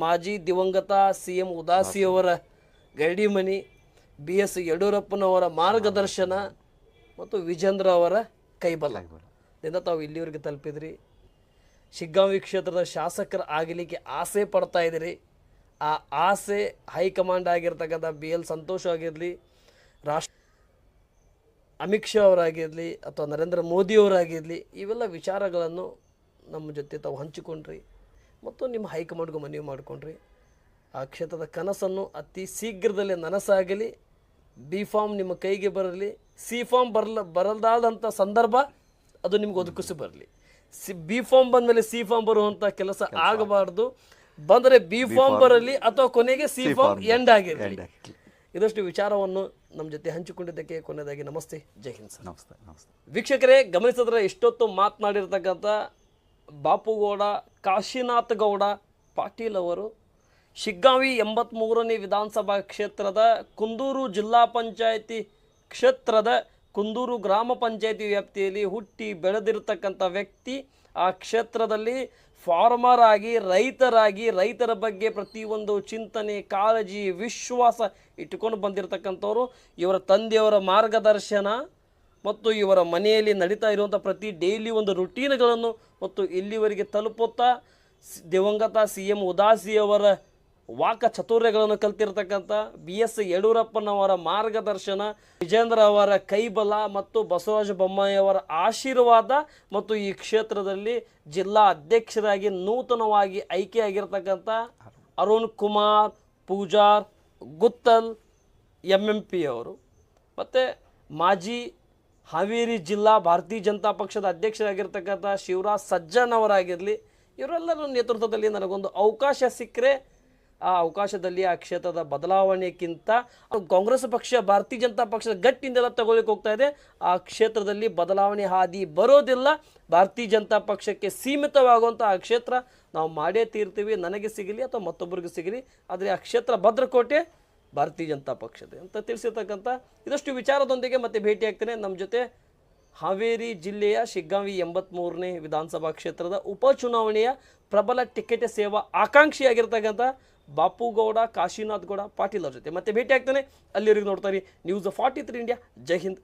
ಮಾಜಿ ದಿವಂಗತ CM ಉದಾಸಿಯವರ ಗಡಿಮನಿ, BS ಯಡಿಯೂರಪ್ಪನವರ ಮಾರ್ಗದರ್ಶನ ಮತ್ತು ವಿಜೇಂದ್ರ ಅವರ ಕೈಬಲದಿಂದ ತಾವು ಇಲ್ಲಿವರೆಗೆ ತಲುಪಿದ್ರಿ. ಶಿಗ್ಗಾಂವಿ ಕ್ಷೇತ್ರದ ಶಾಸಕರ ಆಗಲಿಕ್ಕೆ ಆಸೆ ಪಡ್ತಾ ಇದ್ದೀರಿ. ಆ ಆಸೆ ಹೈಕಮಾಂಡ್ ಆಗಿರ್ತಕ್ಕಂಥ BL ಸಂತೋಷ್ ಆಗಿರಲಿ, ಅಮಿತ್ ಶಾ ಅವರಾಗಿರಲಿ ಅಥವಾ ನರೇಂದ್ರ ಮೋದಿಯವರಾಗಿರಲಿ, ಇವೆಲ್ಲ ವಿಚಾರಗಳನ್ನು ನಮ್ಮ ಜೊತೆ ತಾವು ಹಂಚಿಕೊಂಡ್ರಿ ಮತ್ತು ನಿಮ್ಮ ಹೈಕಮಾಂಡ್ಗೂ ಮನವಿ ಮಾಡಿಕೊಂಡ್ರಿ. ಆ ಕ್ಷೇತ್ರದ ಕನಸನ್ನು ಅತಿ ಶೀಘ್ರದಲ್ಲೇ ನನಸಾಗಲಿ, B ಫಾರ್ಮ್ ನಿಮ್ಮ ಕೈಗೆ ಬರಲಿ, C ಫಾರ್ಮ್ ಬರಲ್ದಾದಂಥ ಸಂದರ್ಭ ಅದು ನಿಮ್ಗೆ ಒದಗಿಸಿ ಬರಲಿ. B ಫಾರ್ಮ್ ಬಂದಮೇಲೆ C ಫಾರ್ಮ್ ಬರುವಂಥ ಕೆಲಸ ಆಗಬಾರ್ದು. ಬಂದರೆ B ಫಾರ್ಮ್ ಬರಲಿ ಅಥವಾ ಕೊನೆಗೆ C ಫಾರ್ಮ್ ಎಂಡ್ ಆಗಿರಲಿ. ಇದಷ್ಟು ವಿಚಾರವನ್ನು ನಮ್ಮ ಜೊತೆ ಹಂಚಿಕೊಂಡಿದ್ದಕ್ಕೆ ಕೊನೆಯದಾಗಿ ನಮಸ್ತೆ, ಜೈ ಹಿಂದ್ ಸರ್. ನಮಸ್ತೆ. ವೀಕ್ಷಕರೇ, ಗಮನಿಸಿದ್ರೆ ಇಷ್ಟೊತ್ತು ಮಾತನಾಡಿರ್ತಕ್ಕಂಥ ಬಾಪುಗೌಡ ಕಾಶಿನಾಥ್ ಗೌಡ ಪಾಟೀಲ್ ಅವರು ಶಿಗ್ಗಾಂವಿ 83ನೇ ವಿಧಾನಸಭಾ ಕ್ಷೇತ್ರದ ಕುಂದೂರು ಜಿಲ್ಲಾ ಪಂಚಾಯಿತಿ ಕ್ಷೇತ್ರದ ಕುಂದೂರು ಗ್ರಾಮ ಪಂಚಾಯಿತಿ ವ್ಯಾಪ್ತಿಯಲ್ಲಿ ಹುಟ್ಟಿ ಬೆಳೆದಿರತಕ್ಕಂಥ ವ್ಯಕ್ತಿ. ಆ ಕ್ಷೇತ್ರದಲ್ಲಿ ಫಾರ್ಮರ್ ಆಗಿ, ರೈತರ ಬಗ್ಗೆ ಪ್ರತಿಯೊಂದು ಚಿಂತನೆ, ಕಾಳಜಿ, ವಿಶ್ವಾಸ ಇಟ್ಟುಕೊಂಡು ಬಂದಿರತಕ್ಕಂಥವ್ರು. ಇವರ ತಂದೆಯವರ ಮಾರ್ಗದರ್ಶನ ಮತ್ತು ಇವರ ಮನೆಯಲ್ಲಿ ನಡೀತಾ ಇರುವಂಥ ಪ್ರತಿ ಡೈಲಿ ಒಂದು ರುಟೀನ್ಗಳನ್ನು ಮತ್ತು ಇಲ್ಲಿವರೆಗೆ ತಲುಪುತ್ತಾ ದಿವಂಗತ CM ಉದಾಸಿಯವರ ವಾಕ ಚಾತುರ್ಯಗಳನ್ನು ಕಲ್ತಿರ್ತಕ್ಕಂಥ BS ಯಡಿಯೂರಪ್ಪನವರ ಮಾರ್ಗದರ್ಶನ, ವಿಜೇಂದ್ರ ಅವರ ಕೈಬಲ ಮತ್ತು ಬಸವರಾಜ ಬೊಮ್ಮಾಯಿಯವರ ಆಶೀರ್ವಾದ ಮತ್ತು ಈ ಕ್ಷೇತ್ರದಲ್ಲಿ ಜಿಲ್ಲಾ ಅಧ್ಯಕ್ಷರಾಗಿ ನೂತನವಾಗಿ ಆಯ್ಕೆಯಾಗಿರ್ತಕ್ಕಂಥ ಅರುಣ್ ಕುಮಾರ್ ಪೂಜಾರ್ ಗುತ್ತಲ್ MMP ಅವರು ಮತ್ತು ಮಾಜಿ ಹಾವೇರಿ ಜಿಲ್ಲಾ ಭಾರತೀಯ ಜನತಾ ಪಕ್ಷದ ಅಧ್ಯಕ್ಷರಾಗಿರ್ತಕ್ಕಂಥ ಶಿವರಾಜ್ ಸಜ್ಜನ್ ಅವರಾಗಿರಲಿ, ಇವರೆಲ್ಲರ ನೇತೃತ್ವದಲ್ಲಿ ನನಗೊಂದು ಅವಕಾಶ ಸಿಕ್ಕರೆ ಆ ಅವಕಾಶದಲ್ಲಿ ಆ ಕ್ಷೇತ್ರದ ಬದಲಾವಣೆಗಿಂತ ಕಾಂಗ್ರೆಸ್ ಪಕ್ಷ ಭಾರತೀಯ ಜನತಾ ಪಕ್ಷದ ಗಟ್ಟಿಂದೆಲ್ಲ ತಗೊಳ್ಳಿಕ್ಕೆ ಹೋಗ್ತಾ ಇದೆ. ಆ ಕ್ಷೇತ್ರದಲ್ಲಿ ಬದಲಾವಣೆ ಹಾದಿ ಬರೋದಿಲ್ಲ. ಭಾರತೀಯ ಜನತಾ ಪಕ್ಷಕ್ಕೆ ಸೀಮಿತವಾಗುವಂಥ ಆ ಕ್ಷೇತ್ರ ನಾವು ಮಾಡೇ ತೀರ್ತೀವಿ, ನನಗೆ ಸಿಗಲಿ ಅಥವಾ ಮತ್ತೊಬ್ಬರಿಗೆ ಸಿಗಲಿ. ಆದರೆ ಆ ಕ್ಷೇತ್ರ ಭದ್ರಕೋಟೆ ಭಾರತೀಯ ಜನತಾ ಪಕ್ಷದ ಅಂತ ತಿಳಿಸಿರ್ತಕ್ಕಂಥ ಇದಷ್ಟು ವಿಚಾರದೊಂದಿಗೆ ಮತ್ತೆ ಭೇಟಿಯಾಗ್ತೇನೆ. ನಮ್ಮ ಜೊತೆ ಹಾವೇರಿ ಜಿಲ್ಲೆಯ ಶಿಗ್ಗಾಂವಿ 83ನೇ ವಿಧಾನಸಭಾ ಕ್ಷೇತ್ರದ ಉಪಚುನಾವಣೆಯ ಪ್ರಬಲ ಟಿಕೆಟ್ ಸೇವಾ ಆಕಾಂಕ್ಷಿಯಾಗಿರ್ತಕ್ಕಂಥ ಬಾಪುಗೌಡ ಕಾಶಿನಾಥ್ ಗೌಡ ಪಾಟೀಲ್ ಅವ್ರ ಜೊತೆ ಮತ್ತೆ ಭೇಟಿ ಆಗ್ತಾನೆ. ಅಲ್ಲಿವರೆಗೂ ನೋಡ್ತಾರೆ ನ್ಯೂಸ್ 43 ಇಂಡಿಯಾ. ಜೈ ಹಿಂದ್.